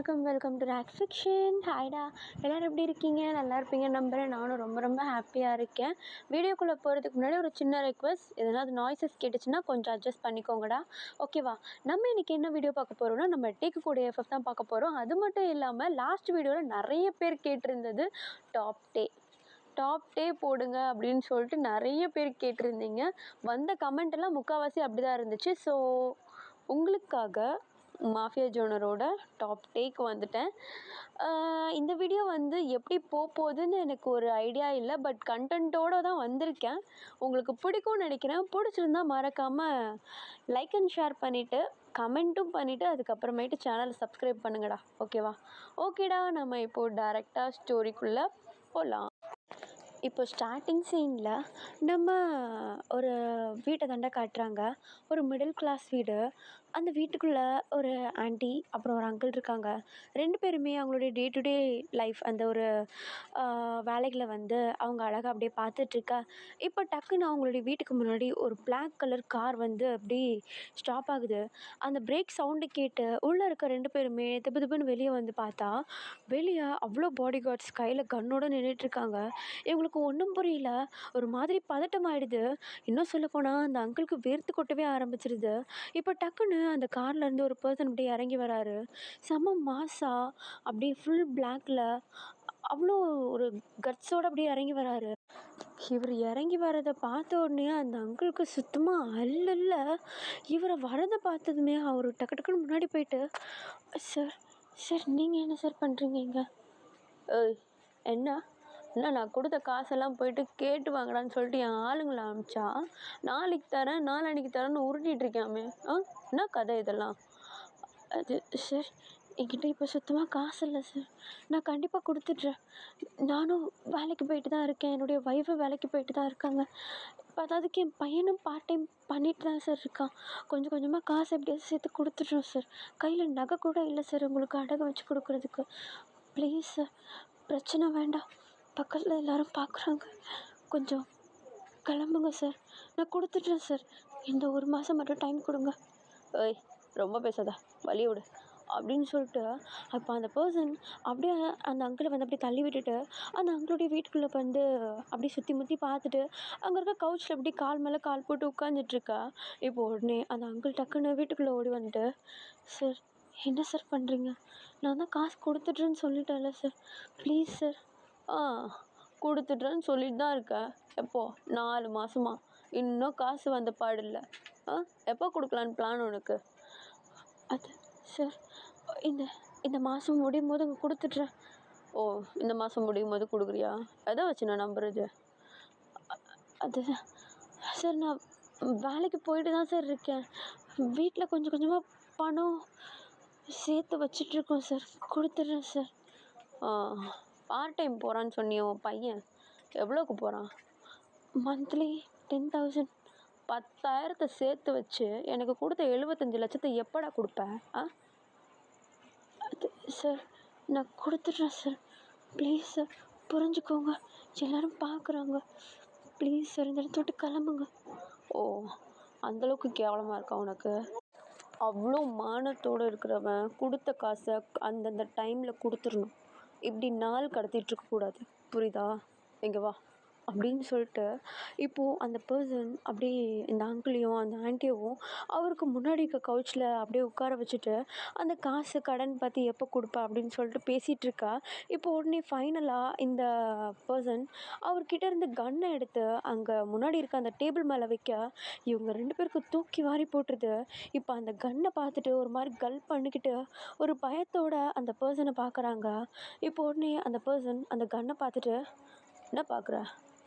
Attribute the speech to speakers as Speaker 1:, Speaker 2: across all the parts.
Speaker 1: வணக்கம். Welcome to wreck fiction. ஹாய்டா, எல்லோரும் எப்படி இருக்கீங்க? நல்லா இருப்பீங்க நம்புகிறேன். நானும் ரொம்ப ரொம்ப ஹாப்பியாக இருக்கேன். வீடியோக்குள்ளே போகிறதுக்கு முன்னாடி ஒரு சின்ன ரெக்வஸ்ட், எதனால் நாய்ஸஸ் கேட்டுச்சுன்னா கொஞ்சம் அட்ஜஸ்ட் பண்ணிக்கோங்கடா, ஓகேவா? நம்ம இன்றைக்கி என்ன வீடியோ பார்க்க போகிறோம்னா, நம்ம டேக்கு கூடிய எஃப்எஃப் தான் பார்க்க போகிறோம். அது மட்டும் இல்லாமல் லாஸ்ட் வீடியோவில் நிறைய பேர் கேட்டிருந்தது டாப் டே போடுங்க அப்படின்னு சொல்லிட்டு நிறைய பேர் கேட்டிருந்தீங்க. வந்த கமெண்ட் எல்லாம் முக்கால்வாசி அப்படி தான் இருந்துச்சு. ஸோ உங்களுக்காக மாஃபியா ஜோனரோட டாப் டேக்கு வந்துட்டேன். இந்த வீடியோ வந்து எப்படி போகுதுன்னு எனக்கு ஒரு ஐடியா இல்லை, பட் கண்டென்ட்டோடு தான் வந்திருக்கேன். உங்களுக்கு பிடிக்கும்னு நினைக்கிறேன். பிடிச்சிருந்தா மறக்காமல் லைக் அண்ட் ஷேர் பண்ணிவிட்டு கமெண்ட்டும் பண்ணிவிட்டு அதுக்கப்புறமேட்டு சேனலை சப்ஸ்கிரைப் பண்ணுங்கடா, ஓகேவா? ஓகேடா, நம்ம இப்போது டைரெக்டாக ஸ்டோரிக்குள்ளே போகலாம். இப்போ ஸ்டார்டிங் சீனில் நம்ம ஒரு வீட்டை தாண்டா காட்டுறாங்க. ஒரு மிடில் கிளாஸ் வீடு. அந்த வீட்டுக்குள்ளே ஒரு ஆண்டி அப்புறம் ஒரு அங்கிள் இருக்காங்க. 2 பேருமே அவங்களுடைய டே டு டே லைஃப் அந்த ஒரு வேலைகளை வந்து அவங்க அழகாக அப்படியே பார்த்துட்ருக்கா. இப்போ டக்குன்னு அவங்களுடைய வீட்டுக்கு முன்னாடி ஒரு பிளாக் கலர் கார் வந்து அப்படி ஸ்டாப் ஆகுது. அந்த பிரேக் சவுண்டு கேட்டு உள்ளே இருக்க 2 பேருமே திப்பு திப்புன்னு வெளியே வந்து பார்த்தா, வெளியே அவ்வளோ பாடி கார்ட்ஸ் கையில் கன்னோடு நின்றுட்டுருக்காங்க. இவங்களுக்கு ஒன்றும் புரியல. ஒரு மாதிரி பதட்டம் ஆகிடுது. இன்னும் சொல்லப்போனால் அந்த அங்கிளுக்கு வேர்த்து கொட்டவே ஆரம்பிச்சிருது. இப்போ டக்குன்னு அந்த கார்லேருந்து ஒரு பர்சன் அப்படியே இறங்கி வராரு. செம்ம மாஸா அப்படியே ஃபுல் பிளாக்கில் அவ்வளோ ஒரு கட்ஸோடு அப்படியே இறங்கி வராரு. இவர் இறங்கி வரதை பார்த்த உடனே அந்த அங்கிளுக்கு சுத்தமாக அல்ல. இவரை வரதை பார்த்ததுமே அவர் டக்கு டக்குன்னு முன்னாடி போயிட்டு, சார் சார் நீங்கள் என்ன சார் பண்ணுறீங்க இங்கே? ஏய், என்ன நான் கொடுத்த காசெல்லாம் போயிட்டு கேட்டு வாங்கடான்னு சொல்லிட்டு என் ஆளுங்களை அனுப்பிச்சா, நாளைக்கு தரேன் நாளான்னைக்கு தரேன்னு உருட்டிகிட்டு இருக்காமே. என்ன கதை இதெல்லாம்? அது சார், என்கிட்ட இப்போ சுத்தமாக காசு இல்லை சார். நான் கண்டிப்பாக கொடுத்துட்றேன். நானும் வேலைக்கு போயிட்டு தான் இருக்கேன். என்னுடைய ஒய்ஃபும் வேலைக்கு போயிட்டு தான் இருக்காங்க. அதுக்கு என் பையனும் பார்ட் டைம் பண்ணிட்டு தான் சார் இருக்கான். கொஞ்சம் கொஞ்சமாக காசு எப்படியாவது சேர்த்து கொடுத்துட்றோம் சார். கையில் நகை கூட இல்லை சார் உங்களுக்கு அடகு வச்சு கொடுக்குறதுக்கு. ப்ளீஸ் சார், பிரச்சனை வேண்டாம். பக்கத்தில் எல்லோரும் பார்க்குறாங்க. கொஞ்சம் கிளம்புங்க சார். நான் கொடுத்துட்றேன் சார். இந்த ஒரு மாதம் மட்டும் டைம் கொடுங்க. ஏய், ரொம்ப பேசாத, வழி விடு அப்படின்னு சொல்லிட்டு அப்போ அந்த பர்சன் அப்படியே அந்த அங்கிளை வந்து அப்படியே தள்ளி விட்டுட்டு அந்த அங்கிளுடைய வீட்டுக்குள்ளே வந்து அப்படியே சுற்றி முற்றி பார்த்துட்டு அங்கே இருக்க கவுச்சில் அப்படி கால் மேலே கால் போட்டு உட்காந்துட்ருக்கா. இப்போ உடனே அந்த அங்கிள் டக்குன்னு வீட்டுக்குள்ளே ஓடி வந்துட்டு, சார் என்ன சார் பண்ணுறீங்க? நான் தான் காசு கொடுத்துட்றேன்னு சொல்லிட்டேன்ல சார், ப்ளீஸ் சார். கொடுத்துட்றேன்னு சொல்லிட்டு தான் இருக்கேன். எப்போ? 4 மாதமா இன்னும் காசு வந்த பாடில்லை. எப்போ கொடுக்கலான்னு பிளான் உனக்கு? அது சார், இந்த மாதம் முடியும் போது கொடுத்துட்றேன். ஓ, இந்த மாதம் முடியும் போது கொடுக்குறியா? எதை வச்சு நான் நம்புறது? அது சார், நான் வேலைக்கு போயிட்டு தான் சார் இருக்கேன். வீட்டில் கொஞ்சம் கொஞ்சமாக பணம் சேர்த்து வச்சிட்ருக்கோம் சார். கொடுத்துட்றேன் சார். பார்ட் டைம் போகிறான்னு சொன்னியே உன் பையன், எவ்வளோக்கு போகிறான்? மந்த்லி 10,000. 10,000 சேர்த்து வச்சு எனக்கு கொடுத்த 75 லட்சத்தை எப்படா கொடுப்பேன்? அது சார், நான் கொடுத்துட்றேன் சார். ப்ளீஸ் சார், புரிஞ்சுக்கோங்க. எல்லோரும் பார்க்குறாங்க. ப்ளீஸ் சார், இந்த இடத்த விட்டு கிளம்புங்க. ஓ, அந்தளவுக்கு கேவலமாக இருக்கா உனக்கு? அவ்வளோ மானத்தோடு இருக்கிறவன் கொடுத்த காசை அந்தந்த டைமில் கொடுத்துடணும். இப்படி நாள் கடத்திகிட்ருக்கக்கூடாது, புரியுதா? இங்கே வா அப்படின்னு சொல்லிட்டு இப்போது அந்த பர்சன் அப்படியே இந்த அங்கிளையும் அந்த ஆண்டியவும் அவருக்கு முன்னாடி இருக்க கவுச்சில் அப்படியே உட்கார வச்சுட்டு அந்த காசு கடன் பற்றி எப்போ கொடுப்பா அப்படின்னு சொல்லிட்டு பேசிகிட்ருக்கா. இப்போ உடனே ஃபைனலாக இந்த பர்சன் அவர்கிட்ட இருந்து கன்னை எடுத்து அங்கே முன்னாடி இருக்க அந்த டேபிள் மேலே வைக்க இவங்க 2 பேருக்கு தூக்கி வாரி போட்டுருது. இப்போ அந்த கன்னை பார்த்துட்டு ஒரு மாதிரி கல் பண்ணிக்கிட்டு ஒரு பயத்தோட அந்த பர்சனை பார்க்குறாங்க. இப்போ உடனே அந்த பர்சன் அந்த கன்னை பார்த்துட்டு, என்ன பார்க்குற?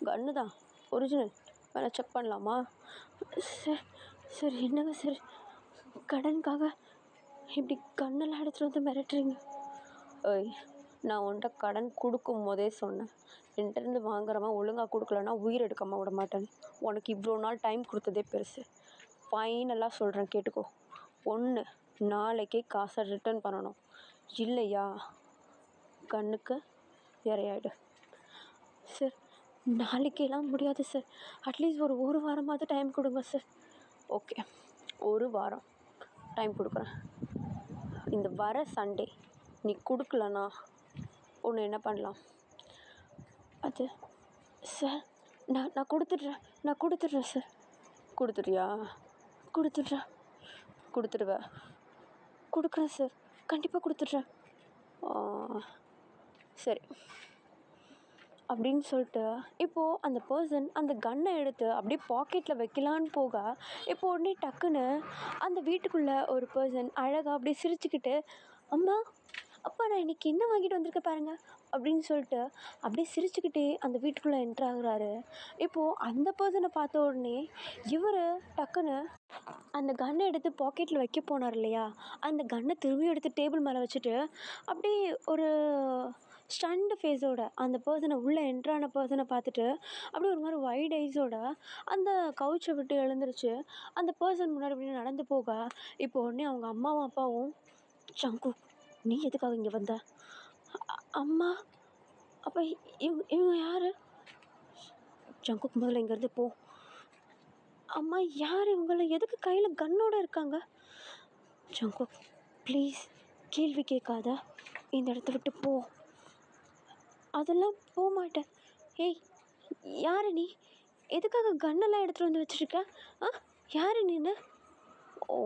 Speaker 1: கன்னு தான், ஒரிஜினல், வேணால் செக் பண்ணலாமா? சார் சார், என்னங்க சார், கடனுக்காக இப்படி கண்ணெல்லாம் எடுத்துகிட்டு வந்து மிரட்டுறீங்க? ஏய், நான் உன்கிட்ட கடன் கொடுக்கும் போதே சொன்னேன், என்கிட்டருந்து வாங்குறவன் ஒழுங்காக கொடுக்கலன்னா உயிர் எடுக்காமல் விட மாட்டேன். உனக்கு இவ்வளோ நாள் டைம் கொடுத்ததே பெருசு. ஃபைனலாக சொல்கிறேன், கேட்டுக்கோ. 1, நாளைக்கே காசை ரிட்டர்ன் பண்ணணும். இல்லையா கண்ணுக்கு இறையாயிடு. சார், நாளைக்கெல்லாம் முடியாது சார். அட்லீஸ்ட் ஒரு வாரமாவது டைம் கொடுங்க சார். ஓகே, 1 வாரம் டைம் கொடுக்குறேன். இந்த வர சண்டே நீ கொடுக்கலண்ணா ஒன்று என்ன பண்ணலாம்? அது சார், நான் கொடுத்துட்றேன் சார். கொடுத்துட்றியா? கொடுத்துட்றேன். கொடுத்துடுவேன். கொடுக்குறேன் சார், கண்டிப்பாக கொடுத்துட்றேன். சரி அப்படின்னு சொல்லிட்டு இப்போது அந்த பர்சன் அந்த கன்னை எடுத்து அப்படியே பாக்கெட்டில் வைக்கலான்னு போக, இப்போ உடனே டக்குன்னு அந்த வீட்டுக்குள்ளே ஒரு பர்சன் அழகாக அப்படியே சிரிச்சுக்கிட்டு, அம்மா அப்பா நான் இன்றைக்கி என்ன வாங்கிட்டு வந்திருக்கேன் பாருங்கள் அப்படின்னு சொல்லிட்டு அப்படியே சிரிச்சுக்கிட்டே அந்த வீட்டுக்குள்ளே என்ட்ரு ஆகுறாரு. இப்போது அந்த பர்சனை பார்த்த உடனே இவர் டக்குன்னு அந்த கன்னை எடுத்து பாக்கெட்டில் வைக்க போனார் இல்லையா, அந்த கன்னை திரும்பி எடுத்து டேபிள் மேலே வச்சுட்டு அப்படியே ஒரு ஸ்டண்டு ஃபேஸோட அந்த பர்சனை உள்ளே என்ட்ரான பர்சனை பார்த்துட்டு அப்படியே ஒரு மாதிரி வைட் ஐஸோட அந்த கவுச்சை விட்டு எழுந்திருச்சு அந்த பர்சன் முன்னாடி இப்படி நடந்து போக, இப்போ உடனே அவங்க அம்மாவும் அப்பாவும், சங்கு நீ எதுக்காக இங்கே வந்த? அம்மா அப்போ இவங்க யார்? ஜங்குக்கு முதல்ல இங்கேருந்து போ. அம்மா யார் இவங்கள? எதுக்கு கையில் கன்னோடு இருக்காங்க? ஜங்கு ப்ளீஸ் கேள்வி கேட்காத, இந்த இடத்த விட்டு போ. அதெல்லாம் போக மாட்டேன். ஏய் யார் நீ? எதுக்காக கன்னெல்லாம் எடுத்துகிட்டு வந்து வச்சுருக்க? யார் நீன்னு? ஓ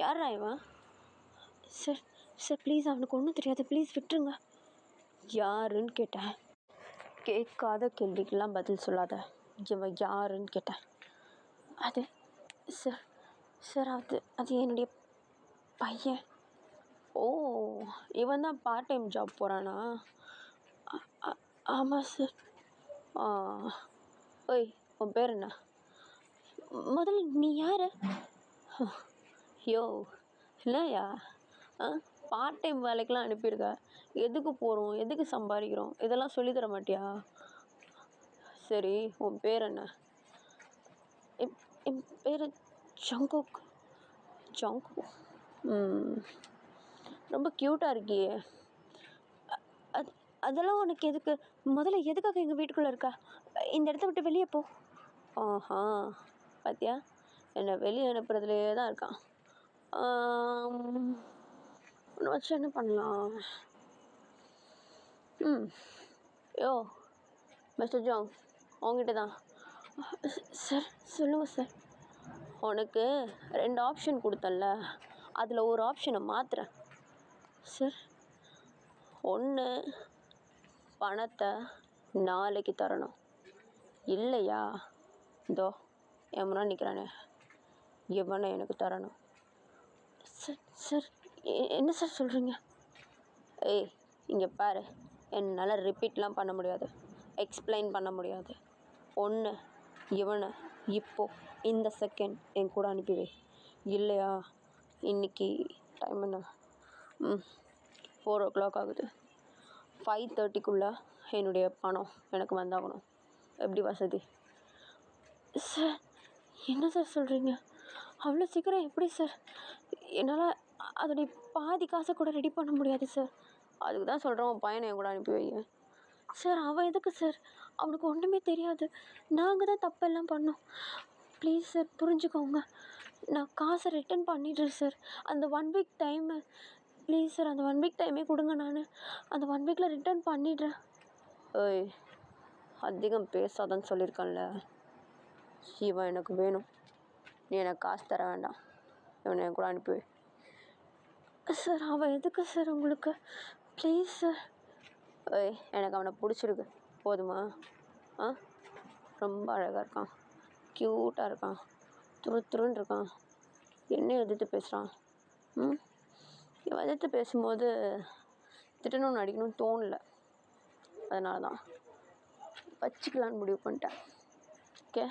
Speaker 1: யாரா இவன்? சார் சார் ப்ளீஸ், அவனுக்கு ஒன்றும் தெரியாது, ப்ளீஸ் விட்டுருங்க. யாருன்னு கேட்டேன். கேட்காத கேள்விக்கெல்லாம் பதில் சொல்லாத. இவன் யாருன்னு கேட்டேன். அது சார் சார் அது என்னுடைய பையன். ஓ இவன் தான் பார்ட் டைம் ஜாப் போகிறானா? ஆமாம் சார். ஓய் உன் பேர் என்ன? முதல்ல நீ யார்? யோ இல்லையா, பார்ட் டைம் வேலைக்கெலாம் அனுப்பியிருக்க, எதுக்கு போகிறோம், எதுக்கு சம்பாதிக்கிறோம், இதெல்லாம் சொல்லித்தர மாட்டியா? சரி உன் பேர் என்ன? என் பேர் ஜங்குக். ஜங்கு ரொம்ப க்யூட்டாக இருக்கியே. அதெல்லாம் உனக்கு எதுக்கு? முதல்ல எதுக்காக எங்கள் வீட்டுக்குள்ளே இருக்கா? இந்த இடத்த விட்டு வெளியே போ. ஆஹா பார்த்தியா, என்னை வெளியே அனுப்புறதுலேயே தான் இருக்கான். ஒன்று வச்சு என்ன பண்ணலாம்? யோ மிஸ்டர் ஜாங், அவங்ககிட்ட தான். சார் சொல்லுங்கள் சார். உனக்கு 2 ஆப்ஷன் கொடுத்தல, அதில் ஒரு ஆப்ஷனை மாற்றுறேன் சார். ஒன்று பணத்தை நாளைக்கு தரணும், இல்லையா இதோ என் முன்னாடி நிற்கிறானே இவனை எனக்கு தரணும். சார் சார் என்ன சார் சொல்கிறீங்க? ஏய் இங்கே பாரு, என்னால் ரிப்பீட்லாம் பண்ண முடியாது, எக்ஸ்பிளைன் பண்ண முடியாது. ஒன்று இவனை இப்போது இந்த செகண்ட் என் கூட அனுப்பி வை, இல்லையா இன்றைக்கி டைம் என்ன? 4 o'clock ஆகுது, 5:30க்குள்ளே என்னுடைய பணம் எனக்கு வந்தாகணும். எப்படி வசதி? சார் என்ன சார் சொல்கிறீங்க? அவ்வளோ சீக்கிரம் எப்படி சார்? என்னால் அதோடைய பாதி காசை கூட ரெடி பண்ண முடியாது சார். அதுக்கு தான் சொல்கிறேன், உன் பையனை என் கூட அனுப்பி வைங்க. சார் அவன் எதுக்கு சார்? அவனுக்கு ஒன்றுமே தெரியாது, நாங்கள் தான் தப்பெல்லாம் பண்ணோம். ப்ளீஸ் சார் புரிஞ்சுக்கோங்க, நான் காசை ரிட்டன் பண்ணிடுறேன் சார். அந்த 1 week டைமு ப்ளீஸ் சார், அந்த 1 week டைமே கொடுங்க, நான் அந்த 1 weekல ரிட்டன் பண்ணிடுறேன். ஓய் அதிகம் பேசாதன்னு சொல்லியிருக்கேன்ல. இவன் எனக்கு வேணும், நீ எனக்கு காசு தர வேண்டாம், இவனை என் கூட அனுப்பி வை. சார் அவன் எதுக்கு சார் உங்களுக்கு? Please sir. ஓய் எனக்கு அவனை பிடிச்சிருக்கு, போதுமா? ரொம்ப அழகாக இருக்கான், க்யூட்டாக இருக்கான், துருன்னு இருக்கான், என்ன எதிர்த்து பேசுகிறான். இவன் எதிர்த்து பேசும்போது திட்டணும்னு அடிக்கணும்னு தோணலை, அதனால தான் வச்சுக்கலான்னு முடிவு பண்ணிட்டேன். ஓகே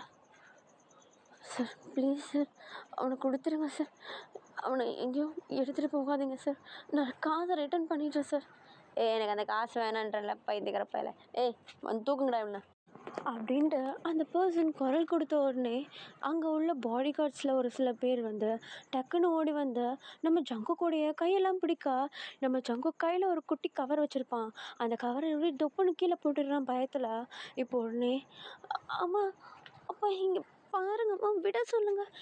Speaker 1: சார் ப்ளீஸ் சார், அவனை கொடுத்துருங்க சார், அவனை எங்கேயும் எடுத்துகிட்டு போகாதீங்க சார், நான் காசை ரிட்டர்ன் பண்ணிடுறேன் சார். எனக்கு அந்த காசு வேணான்றல பைத்தியக்கிறப்பையில. வந்து தூக்குங்கடா இவனை அப்படின்ட்டு அந்த பர்சன் குரல் கொடுத்த உடனே அங்கே உள்ள பாடி கார்ட்ஸில் ஒரு சில பேர் வந்து டக்குன்னு ஓடி வந்து நம்ம ஜங்குக்கூடைய கையெல்லாம் பிடிக்க, நம்ம ஜங்கு கையில் ஒரு குட்டி கவர் வச்சுருப்பான், அந்த கவரை எப்படி தொப்புன்னு கீழே போட்டுடுறான் பயத்தில். இப்போ உடனே அம்மா அப்பா இங்கே பாருங்கம்மா, விட சொல்லுங்கள்.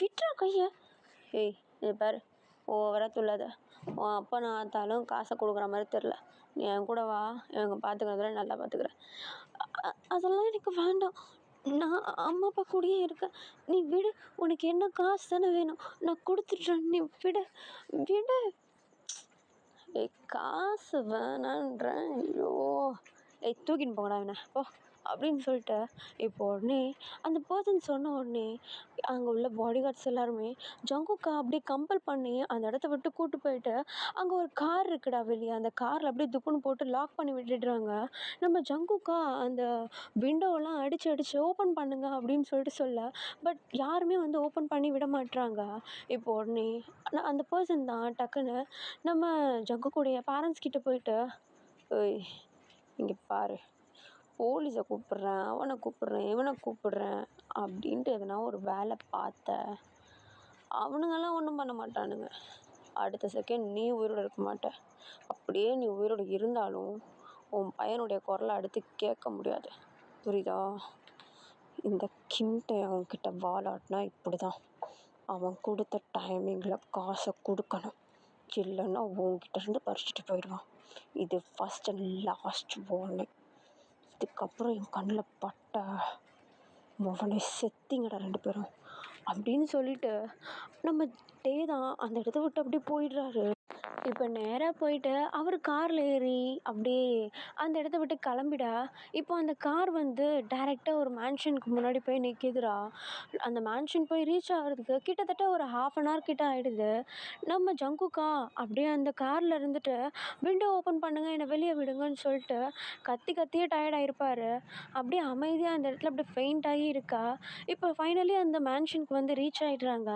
Speaker 1: விட்றா கையை. இது பாரு ஓவராக துள்ளாத, உன் அப்பா நான் ஆத்தாலும் காசை கொடுக்குற மாதிரி தெரில. நீ என் கூட வா, இவங்க பார்த்துக்கிறதுல நல்லா பார்த்துக்கிறேன். அதெல்லாம் எனக்கு வேண்டாம். நான் அம்மா அப்பா கூடயே இருக்கேன். நீ விடு. உனக்கு என்ன காசு தானே வேணும், நான் கொடுத்துட்றேன். நீ விடு விடு. ஏய் காசு வேணான்றேன். ஐயோ ஏய் தூக்கின்னு போங்கடா இவனை போ அப்படின்னு சொல்லிட்டு இப்போ உடனே அந்த பர்சன் சொன்ன உடனே அங்கே உள்ள பாடி கார்ட்ஸ் எல்லாருமே ஜங்குக்கா அப்படியே கம்பல் பண்ணி அந்த இடத்த விட்டு கூட்டு போயிட்டு அங்கே ஒரு கார் இருக்குடா வெளியே, அந்த காரில் அப்படியே துப்புன்னு போட்டு லாக் பண்ணி விட்டுடுறாங்க. நம்ம ஜங்குக்கா அந்த விண்டோவெல்லாம் அடித்து அடித்து ஓப்பன் பண்ணுங்க அப்படின்னு சொல்லிட்டு சொல்ல, பட் யாருமே வந்து ஓப்பன் பண்ணி விட மாட்டுறாங்க. இப்போ உடனே அந்த பர்சன் தான் டக்குன்னு நம்ம ஜங்குக்குடைய பேரண்ட்ஸ் கிட்ட போயிட்டு, ஏய் இங்கே பாரு, போலீஸை கூப்பிட்றேன், அவனை கூப்பிட்றேன், இவனை கூப்பிட்றேன் அப்படின்ட்டு எதனா ஒரு வேலை பார்த்த, அவனுங்கெல்லாம் ஒன்றும் பண்ண மாட்டானுங்க. அடுத்த செகண்ட் நீ உயிரோடு இருக்க மாட்ட. அப்படியே நீ உயிரோடு இருந்தாலும் உன் பையனுடைய குரலை அடுத்து கேட்க முடியாது. புரியுதா? இந்த கிண்ட்டை அவன்கிட்ட வாலாட்டினா இப்படி தான். அவன் கொடுத்த டைமிங்கில் காசை கொடுக்கணும், இல்லைன்னா உன்கிட்ட இருந்து பறிச்சுட்டு போயிடுவான். இது ஃபஸ்ட் அண்ட் லாஸ்ட் வார்னிங். இதுக்கப்புறம் என் கண்ணில் பட்ட மொவனை செத்திங்கடா 2 பேரும் அப்படின்னு சொல்லிட்டு நம்ம டே தான் அந்த இடத்த விட்டு அப்படியே போயிடுறாரு. இப்போ நேராக போயிட்டு அவர் காரில் ஏறி அப்படியே அந்த இடத்த விட்டு கிளம்பிடா. இப்போ அந்த கார் வந்து டைரெக்டாக ஒரு மேன்ஷனுக்கு முன்னாடி போய் நிற்கிதுடா. அந்த மேன்ஷன் போய் ரீச் ஆகிறதுக்கு கிட்டத்தட்ட ஒரு 1/2 hour கிட்ட ஆகிடுது. நம்ம ஜங்குக்கா அப்படியே அந்த காரில் இருந்துட்டு விண்டோ ஓப்பன் பண்ணுங்க, என்னை வெளியே விடுங்கன்னு சொல்லிட்டு கத்தியே டயர்டாயிருப்பார். அப்படியே அமைதியாக அந்த இடத்துல அப்படியே ஃபெயிண்ட் ஆகி இருக்கா. இப்போ ஃபைனலி அந்த மேன்ஷனுக்கு வந்து ரீச் ஆகிடுறாங்க.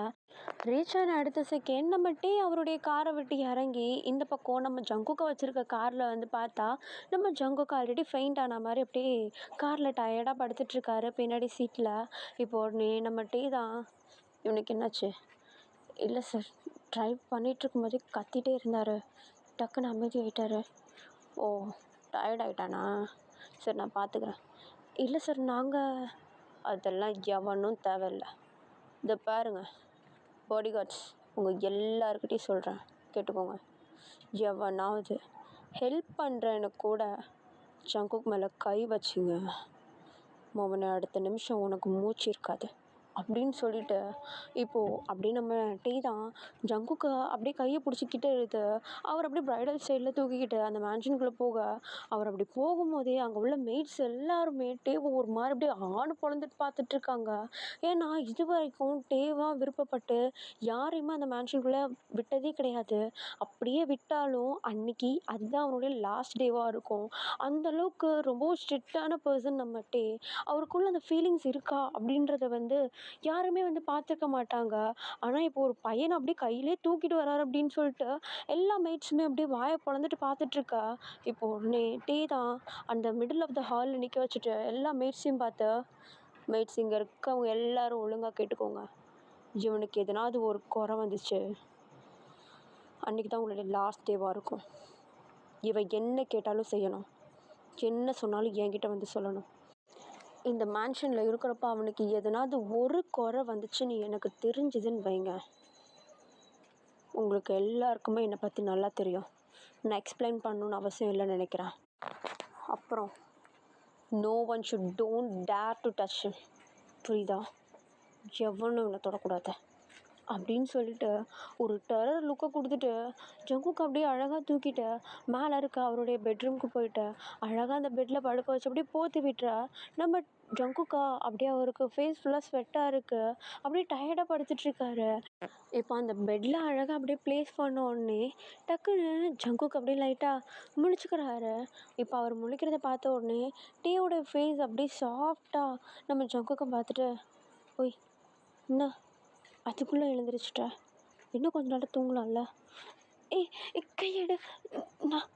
Speaker 1: ரீச் ஆன அடுத்த செகண்ட் நம்ம டே அவருடைய காரை விட்டு இறங்கி இந்த பக்கம் நம்ம ஜங்குக்கா வச்சுருக்க காரில் வந்து பார்த்தா நம்ம ஜங்குக்கா ஆல்ரெடி ஃபெயிண்ட் ஆன மாதிரி அப்படியே காரில் டயர்டாக படுத்துட்ருக்காரு பின்னாடி சீட்டில். இப்போ உடனே நம்ம டே தான், இவனுக்கு என்னாச்சு? இல்லை சார், ட்ரைவ் பண்ணிகிட்ருக்கும் போதே கத்திகிட்டே இருந்தார், டக்குன்னு அமைதி ஆகிட்டாரு. ஓ டயர்ட் ஆகிட்டானா? சரி நான் பார்த்துக்கிறேன். இல்லை சார் நாங்கள் அதெல்லாம் எவனும் தேவையில்லை. இதை பாருங்க பாடி கார்ட்ஸ், உங்கள் எல்லாருக்கிட்டையும் சொல்கிறேன் கேட்டுக்கோங்க. எவனாவது ஹெல்ப் பண்ணுறேன்னு கூட ஜங்குக் மேலே கை வச்சிங்க, அவனை அடுத்த நிமிஷம் உனக்கு மூச்சு இருக்காது அப்படின்னு சொல்லிட்டு இப்போது அப்படியே நம்ம டே தான் ஜங்குக்கை அப்படியே கையை பிடிச்சிக்கிட்டு இழுத்து அவர் அப்படியே ப்ரைடல் சைடில் தூக்கிக்கிட்டு அந்த மேன்ஷனுக்குள்ளே போக, அவர் அப்படி போகும்போதே அங்கே உள்ள மெய்ட்ஸ் எல்லாருமே டேவை ஒரு மாதிரி அப்படியே ஆணு பொழந்துட்டு பார்த்துட்ருக்காங்க. ஏன்னா இது வரைக்கும் டேவாக விருப்பப்பட்டு யாரையுமே அந்த மேன்ஷனுக்குள்ளே விட்டதே கிடையாது. அப்படியே விட்டாலும் அன்னைக்கு அதுதான் அவனுடைய லாஸ்ட் டேவாக இருக்கும். அந்தளவுக்கு ரொம்ப ஸ்ட்ரிக்டான பர்சன் நம்ம டே. அவருக்குள்ளே அந்த ஃபீலிங்ஸ் இருக்கா அப்படின்றத வந்து யாருமே வந்து பார்த்துருக்க மாட்டாங்க. ஆனால் இப்போ ஒரு பையனை அப்படியே கையிலே தூக்கிட்டு வராரு அப்படின்னு சொல்லிட்டு எல்லா மெய்ட்ஸுமே அப்படியே வாயை பொளந்துட்டு பார்த்துட்ருக்கா. இப்போ உடனே டே தான் அந்த மிடில் ஆஃப் த ஹாலில் நிற்க வச்சுட்டு எல்லா மெய்ட்ஸையும் பார்த்து, மெய்ட்ஸ் இங்கே இருக்கவங்க எல்லோரும் ஒழுங்காக கேட்டுக்கோங்க, இவனுக்கு எதனாவது ஒரு குறை வந்துச்சு அன்றைக்கி தான் உங்களுடைய லாஸ்ட் டேவாக இருக்கும். இவன் என்ன கேட்டாலும் செய்யணும், என்ன சொன்னாலும் என்கிட்ட வந்து சொல்லணும். இந்த மேன்ஷனில் இருக்கிறப்ப அவனுக்கு எதனாவது ஒரு குறை வந்துச்சுன்னு எனக்கு தெரிஞ்சுதுன்னு வைங்க, உங்களுக்கு எல்லாருக்குமே என்னை பற்றி நல்லா தெரியும், நான் எக்ஸ்பிளைன் பண்ணணுன்னு அவசியம் இல்லைன்னு நினைக்கிறேன். அப்புறம் no one should don't dare to touch him, புரியுதா? எவனும் இவனை தொடக்கூடாது அப்படின்னு சொல்லிட்டு ஒரு டெரர் லுக்கை கொடுத்துட்டு ஜங்குக்கு அப்படியே அழகாக தூக்கிட்டு மேலே இருக்க அவருடைய பெட்ரூம்க்கு போயிட்டு அழகாக அந்த பெட்டில் படுக்க வச்சு அப்படியே போற்றி விட்டுற. நம்ம ஜங்குக்கா அப்படியே அவருக்கு ஃபேஸ் ஃபுல்லாக ஸ்வெட்டாக இருக்குது, அப்படியே டயர்டாக படுத்துட்ருக்காரு. இப்போ அந்த பெட்டில் அழகாக அப்படியே ப்ளேஸ் பண்ண உடனே டக்குன்னு ஜங்குக்கு அப்படியே லைட்டாக முழிச்சுக்கிறாரு. இப்போ அவர் முழிக்கிறத பார்த்த உடனே டீயோட ஃபேஸ் அப்படியே சாஃப்டாக நம்ம ஜங்குக்கை பார்த்துட்டு, ஓய் என்ன அதுக்குள்ளே எழுந்திரிச்சிட்ட, இன்னும் கொஞ்ச நேரம் தூங்கலாம்ல, ஏய் கையெடு, நான்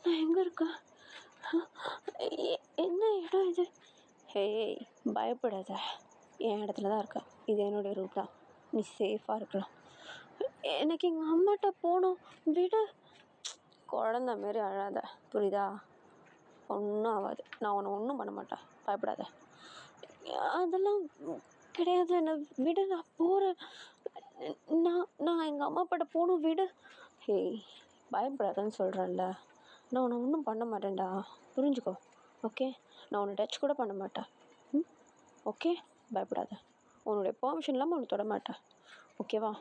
Speaker 1: நான் எங்கே இருக்கேன், என்ன இடம் இது? ஹேய் பயப்படாத, என் இடத்துல தான் இருக்கேன், இது என்னுடைய ரூட் தான், நீ சேஃபாக இருக்கலாம். எனக்கு எங்கள் அம்மாட்ட போகணும், விடு. குழந்த மாரி அழாத, புரியுதா? ஒன்றும் ஆகாது, நான் உன்னை ஒன்றும் பண்ண மாட்டேன், பயப்படாத. அதெல்லாம் கிடையாது, என்னை விடு, நான் போகிறேன், நான் எங்கள் அம்மா அப்பாட்ட போகணும், விடு. ஏய், பயப்படாதன்னு சொல்கிறேன்ல. நான் உன்னை ஒன்றும் பண்ண மாட்டேன்டா, புரிஞ்சுக்கோ. ஓகே, நான் உன்னை டச் கூட பண்ண மாட்டேன். ஓகே, பயப்படாத. உன்னுடைய பெர்மிஷன் இல்லாமல் உன்னை தொட மாட்டேன். ஓகேவா?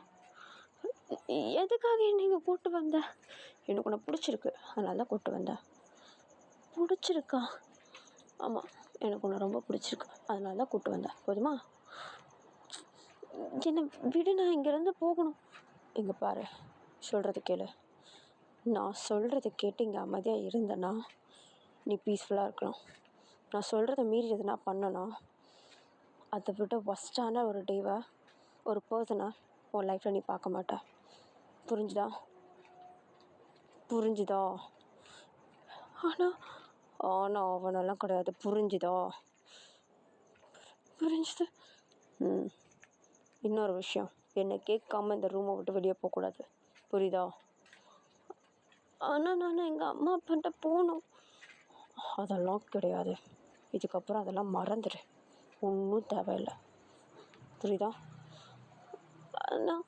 Speaker 1: எதுக்காக என்னை இங்கே கூப்பிட்டு வந்த? எனக்கு உன்னை பிடிச்சிருக்கு, அதனால தான் கூப்பிட்டு வந்தேன். பிடிச்சிருக்கா? ஆமாம், எனக்கு உன்னை ரொம்ப பிடிச்சிருக்கு, அதனால தான் கூப்பிட்டு வந்தேன். போதுமா? என்னை விடு, நான் இங்கேருந்து போகணும். இங்கே பாரு, சொல்கிறது கேளு. நான் சொல்கிறத கேட்டு இங்கே அமைதியாக இருந்தேன்னா நீ பீஸ்ஃபுல்லாக இருக்கலாம். நான் சொல்கிறத மீறி எதுனா பண்ணனா அதை விட ஒஸ்ட்டான ஒரு டேவை, ஒரு பர்சனை உன் லைஃப்பில் நீ பார்க்க மாட்ட. புரிஞ்சுதா? ஆனால் அவனெல்லாம் கிடையாது. புரிஞ்சுதா? புரிஞ்சுது. இன்னொரு விஷயம், என்னை கேட்காம இந்த ரூமை விட்டு வெளியே போகக்கூடாது. புரியுதா? ஆனால் நான் எங்கள் அம்மா அப்பாட்ட போகணும். அதெல்லாம் கிடையாது. இதுக்கப்புறம் அதெல்லாம் மறந்துடு. ஒன்றும் தேவையில்லை. புரியுதா? ஆனால்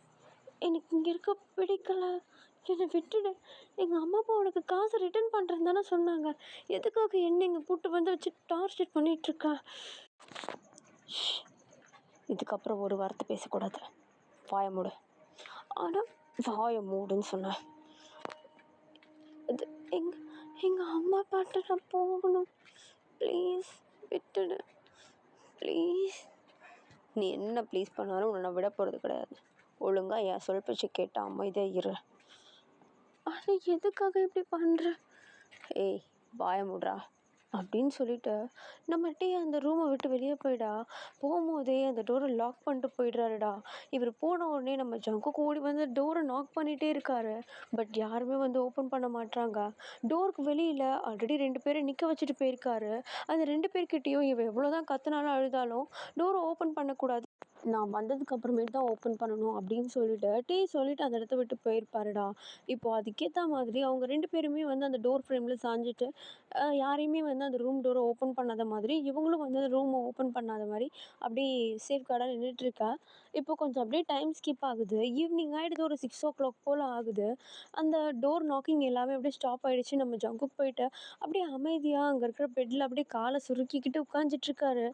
Speaker 1: எனக்கு இங்கே இருக்க பிடிக்கல. என்னை விட்டுடு. எங்கள் அம்மா அப்பா உனக்கு காசை ரிட்டர்ன் பண்ணுறேன்னு தானே சொன்னாங்க. எதுக்காக என்ன இங்கே கூப்பிட்டு வந்து வச்சு டார்ச்சர் பண்ணிகிட்ருக்க? இதுக்கப்புறம் ஒரு வார்த்தை பேசக்கூடாது. வாயை மூடு. ஆனால் வாயை மூடுன்னு சொன்னேன். இது எங்கள் அம்மா அப்பாட்ட நான் போகணும். ப்ளீஸ் விட்டுடு, ப்ளீஸ். நீ என்ன ப்ளீஸ் பண்ணாலும் உன்னை விட போகிறது கிடையாது. ஒழுங்காக என் சொல் பேச்சு கேட்ட அமைதியாக இரு. ஆனால் எதுக்காக இப்படி பண்ணுற? ஏய், வாயை மூடுறா அப்படின்னு சொல்லிட்டு நம்மகிட்டே அந்த ரூமை விட்டு வெளியே போயிடா. போகும்போதே அந்த டோரை லாக் பண்ணிட்டு போயிடுறாருடா. இவர் போன உடனே நம்ம ஜங்குக்கு ஓடி வந்து டோரை நாக் பண்ணிகிட்டே இருக்காரு. பட் யாருமே வந்து ஓப்பன் பண்ண மாட்றாங்க. டோருக்கு வெளியில் ஆல்ரெடி 2 பேரை நிற்க வச்சுட்டு போயிருக்காரு. அந்த 2 பேர்கிட்டையும் இவன் எவ்வளோ தான் கத்துனாலும் அழுதாலும் டோரை ஓப்பன் பண்ணக்கூடாது, நான் வந்ததுக்கு அப்புறமேட்டு தான் ஓப்பன் பண்ணணும் அப்படின்னு சொல்லிட்டு அந்த இடத்த விட்டு போயிருப்பாருடா. இப்போது அதுக்கேற்ற மாதிரி அவங்க 2 பேருமே வந்து அந்த டோர் ஃப்ரேமில் சாஞ்சிட்டு யாரையுமே வந்து அந்த ரூம் டோரை ஓப்பன் பண்ணாத மாதிரி, இவங்களும் வந்து அந்த ரூமை ஓப்பன் பண்ணாத மாதிரி அப்படியே சேஃப் கார்டாக நின்றுட்டுருக்கா. இப்போ கொஞ்சம் அப்படியே டைம் ஸ்கிப் ஆகுது. ஈவினிங் ஆகிடுது, ஒரு 6 o'clock போல் ஆகுது. அந்த டோர் நாக்கிங் எல்லாமே அப்படியே ஸ்டாப் ஆகிடுச்சு. நம்ம ஜங்குக்கு போயிட்டு அப்படியே அமைதியாக அங்கே இருக்கிற பெட்டில் அப்படியே காலை சுருக்கிக்கிட்டு உட்காந்துட்ருக்காரு.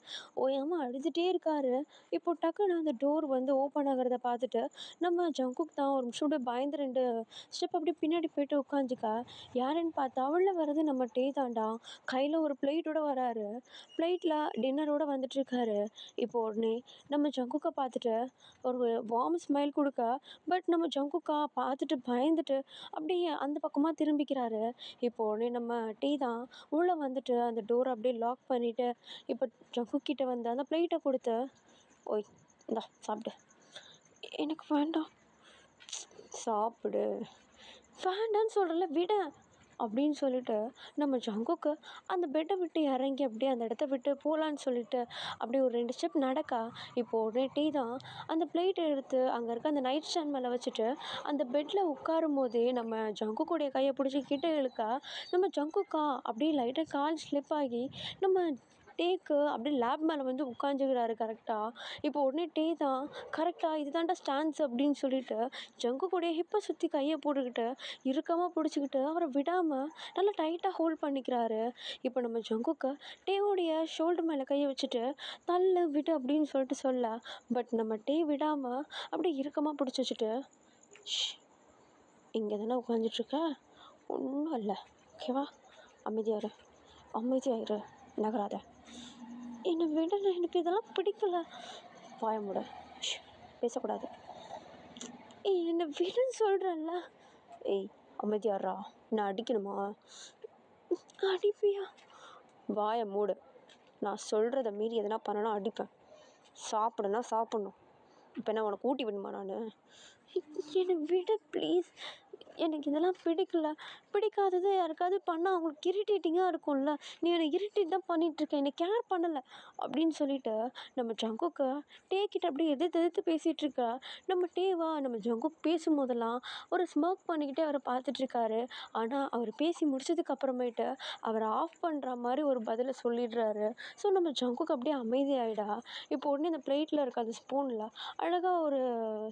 Speaker 1: ஓயாமல் அழுதுகிட்டே இருக்காரு. இப்போ டக்குன்னு அந்த டோர் வந்து ஓப்பன் ஆகிறத பார்த்துட்டு நம்ம ஜங்குக் தான் ஒரு நிமிஷம் அப்படியே பயந்து 2 ஸ்டெப் அப்படியே பின்னாடி போயிட்டு உட்காந்துக்கா. யாருன்னு பார்த்தா உள்ள வர்றது நம்ம டே தான்டா. கையில் ஒரு பிளேட்டோட வராரு. பிளேட்டில் டின்னரோடு வந்துட்டுருக்காரு. இப்போ உடனே நம்ம ஜங்குக்கை பார்த்துட்டு ஒரு வார்ம் ஸ்மைல் கொடுக்க, பட் நம்ம ஜங்குக்கா பார்த்துட்டு பயந்துட்டு அப்படியே அந்த பக்கமாக திரும்பிக்கிறாரு. இப்போ உடனே நம்ம டீ தான் உள்ளே வந்துட்டு அந்த டோரை அப்படியே லாக் பண்ணிவிட்டு இப்போ ஜங்குக் கிட்ட வந்து அந்த பிளேட்டை கொடுத்து, ஓய் இந்தா சாப்பிடு. எனக்கு வேண்டாம். சாப்பிடு. வேண்டான்னு சொல்கிறல, விட அப்படின்னு சொல்லிட்டு நம்ம ஜங்குக்கு அந்த பெட்டை விட்டு இறங்கி அப்படியே அந்த இடத்த விட்டு போகலான்னு சொல்லிட்டு அப்படியே ஒரு 2 ஸ்டெப் நடக்கா. இப்போது உடனே டீ தான் அந்த பிளேட்டை எடுத்து அங்கே இருக்க அந்த நைட் ஸ்டாண்ட் மேலே வச்சுட்டு அந்த பெட்டில் உட்காரும் போதே நம்ம ஜங்குக்குடைய கையை பிடிச்சி கிட்ட இழுக்கா. நம்ம ஜங்குக்கா அப்படியே லைட்டாக கால் ஸ்லிப் ஆகி நம்ம டேக்கு அப்படியே லேப் மேலே வந்து உட்காந்துக்கிறாரு கரெக்டாக. இப்போ உடனே டே தான் கரெக்டாக இது தாண்டா ஸ்டாண்ட்ஸ் அப்படின்னு சொல்லிட்டு ஜங்குக்குடைய ஹிப்பை சுற்றி கையை போட்டுக்கிட்டு இறுக்கமாக பிடிச்சிக்கிட்டு அவரை விடாமல் நல்லா டைட்டாக ஹோல்ட் பண்ணிக்கிறாரு. இப்போ நம்ம ஜங்குக்கு டேவுடைய ஷோல்டர் மேலே கையை வச்சுட்டு தள்ளு விடு அப்படின்னு சொல்லிட்டு சொல்ல, பட் நம்ம டே விடாமல் அப்படியே இறுக்கமாக பிடிச்சி வச்சுட்டு, இங்கே தானே உட்காந்துட்ருக்க, ஒன்றும் இல்லை, ஓகேவா? அமைதியாயிரு, நகராத. என்னை விட, எனக்கு இதெல்லாம் பிடிக்கல. வாய மூட, பேசக்கூடாது. ஏய், என்னை விடுன்னு சொல்கிறேன்ல. ஏய், அமைதியாடுறா. நான் அடிக்கணுமா? அடிப்பியா? வாயை மூடு. நான் சொல்கிறத மீறி எதனா பண்ணனா அடிப்பேன். சாப்பிடுனா சாப்பிட்ணும். இப்போ என்ன உனக்கு ஊட்டி விடணுமா? நான் என்னை விட ப்ளீஸ். எனக்கு இதெல்லாம் பிடிக்கல. பிடிக்காதது யாருக்காவது பண்ணால் அவங்களுக்கு இரிட்டேட்டிங்காக இருக்கும்ல. நீ என்னை இரிட்டேட் தான் பண்ணிகிட்ருக்க, என்னை கேர் பண்ணலை அப்படின்னு சொல்லிட்டு நம்ம ஜங்குக்கு டே கிட்ட அப்படியே எதிர்த்து பேசிகிட்ருக்கா. நம்ம டேவா நம்ம ஜங்குக் பேசும்போதெல்லாம் ஒரு ஸ்மோக் பண்ணிக்கிட்டே அவரை பார்த்துட்ருக்காரு. ஆனால் அவர் பேசி முடிச்சதுக்கு அப்புறமேட்டு அவரை ஆஃப் பண்ணுற மாதிரி ஒரு பதிலை சொல்லிடுறாரு. ஸோ நம்ம ஜங்குக்கு அப்படியே அமைதியாகிடா. இப்போ உடனே இந்த பிளேட்டில் இருக்க அந்த ஸ்பூனில் அழகாக ஒரு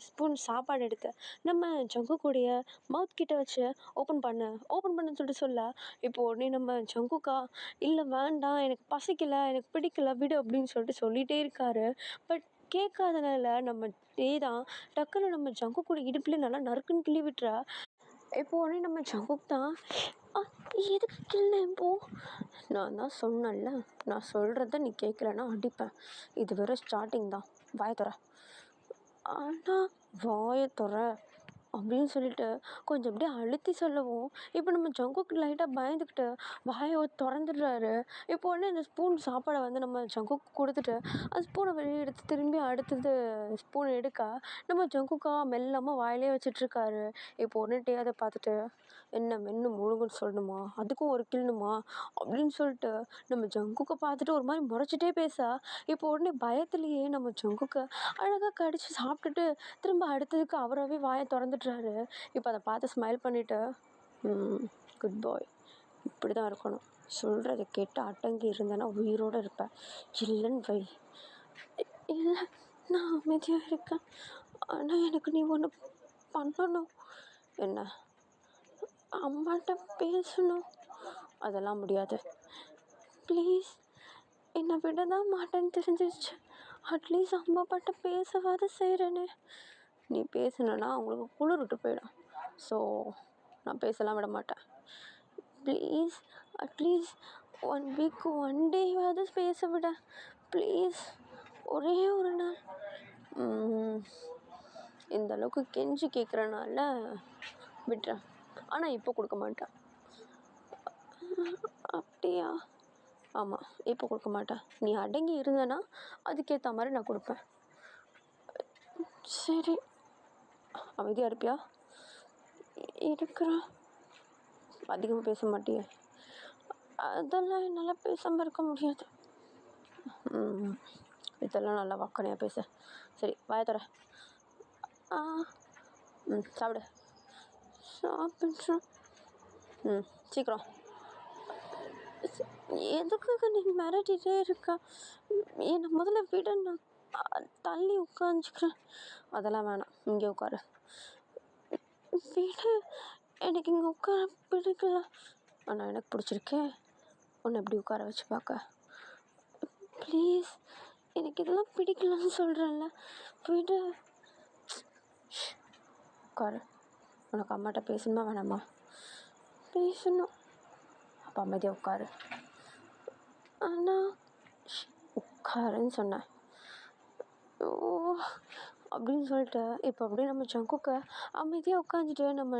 Speaker 1: ஸ்பூன் சாப்பாடு எடுத்து நம்ம ஜங்குக்குடைய மவுத் கிட்ட வச்சு ஓப்பன் பண்ணுன்னு சொல்ல இப்போ உடனே நம்ம ஜங்குக்கா இல்லை வேண்டாம் எனக்கு பசிக்கல எனக்கு பிடிக்கல விடு அப்படின்னு சொல்லிட்டே இருக்காரு. பட் கேட்காதனால நம்ம தான் டக்குன்னு நம்ம ஜங்குக்கோட இடுப்புல நல்லா நறுக்குன்னு கிள்ளி விட்டுறா. இப்போ உடனே நம்ம ஜங்குக் தான் எதுக்கு கிள்ளேன் இப்போ நான் தான் சொன்னேன்ல நான் சொல்கிறத நீ கேட்கலன்னா அடிப்பேன். இது வெறும் ஸ்டார்டிங் தான். வாயை தொற. ஆனால் வாயை தொற அப்படின்னு சொல்லிட்டு கொஞ்சம் அப்படியே அழுத்தி சொல்லவும் இப்போ நம்ம ஜங்குக் லைட்டாக பயந்துக்கிட்டு வாயை திறந்துடுறாரு. இப்போ உடனே அந்த ஸ்பூன் சாப்பாடை வந்து நம்ம ஜங்குக்கு கொடுத்துட்டு அந்த ஸ்பூனை வெளியே எடுத்து திரும்பி அடுத்தது ஸ்பூனை எடுக்க நம்ம ஜங்குக்கா மெல்லாமல் வாயிலே வச்சிட்ருக்காரு. இப்போ உடனே அதை பார்த்துட்டு என்ன மென்று முழுங்குன்னு சொல்லணுமா அதுக்கும் ஒரு கிள்ளணுமா அப்படின்னு சொல்லிட்டு நம்ம ஜங்குக்கை பார்த்துட்டு ஒரு மாதிரி முறைச்சிட்டே இப்போ உடனே பயத்துலேயே நம்ம ஜங்குக்கை அழகாக கடிச்சு சாப்பிட்டுட்டு திரும்ப அடுத்ததுக்கு அவராகவே வாயை திறந்துடுறாரு. இப்போ அதை பார்த்து ஸ்மைல் பண்ணிவிட்டு குட் பாய் இப்படி தான் இருக்கணும். சொல்கிறத கேட்டு அடங்கி இருந்தேன்னா உயிரோடு இருப்பேன். இல்லைன்னு வை. இல்லை நான் அமைதியாக இருக்கேன். ஆனால் எனக்கு நீ ஒன்று பண்ணணும். என்ன? அம்மாட்ட பேசணும். அதெல்லாம் முடியாது. ப்ளீஸ் என்னை விட தான் மாட்டேன்னு தெரிஞ்சிருச்சு. அட்லீஸ்ட் அம்மா அப்பாட்ட பேசவாத செய்கிறேனே. நீ பேசுனா அவங்களுக்கு குளிர் விட்டு போயிடும். ஸோ நான் பேசலாம் விட மாட்டேன். ப்ளீஸ் அட்லீஸ்ட் 1 வீக் 1 டேவாவது பேச விட ப்ளீஸ். ஒரே ஒரு நாள். இந்த அளவுக்கு கெஞ்சி கேட்குறனால விட்டுறேன். ஆனால் இப்போ கொடுக்க மாட்டேன். அப்படியா? ஆமாம் இப்போ கொடுக்க மாட்டேன். நீ அடங்கி இருந்தேன்னா அதுக்கேற்ற மாதிரி நான் கொடுப்பேன். சரி அமைதியாக இருப்பியா? இருக்கிறேன். அதிகமாக பேச மாட்டியே? அதெல்லாம் என்னால் பேசாமல் இருக்க முடியாது. இதெல்லாம் நல்லா வக்கனையாக பேச. சரி வாயை தர. சாப்பிடு. சாப்பிட்றேன். சீக்கிரம். எதுக்காக நீ மிரட்டிகிட்டே இருக்கா? என்னை முதல்ல விட நான் தள்ளி உட்காந்துக்கிறேன். அதெல்லாம் வேணாம் இங்கே உட்காரு. விடு எனக்கு இங்கே உட்கார பிடிக்கல. ஆனால் எனக்கு பிடிச்சிருக்கே உன்னை எப்படி உட்கார வச்சு பார்க்க. ப்ளீஸ் எனக்கு இதெல்லாம் பிடிக்கலன்னு சொல்கிறேன்ல விடு. உட்காரு. உனக்கு அம்மாட்ட பேசணுமா வேணாமா? பேசணும். அப்போ அமைதியாக உட்காரு. ஆனால் உட்காருன்னு சொன்னேன். ஓ அப்படின்னு சொல்லிட்டு இப்போ அப்படியே நம்ம ஜங்குக்கை அமைதியாக உட்காந்துட்டு நம்ம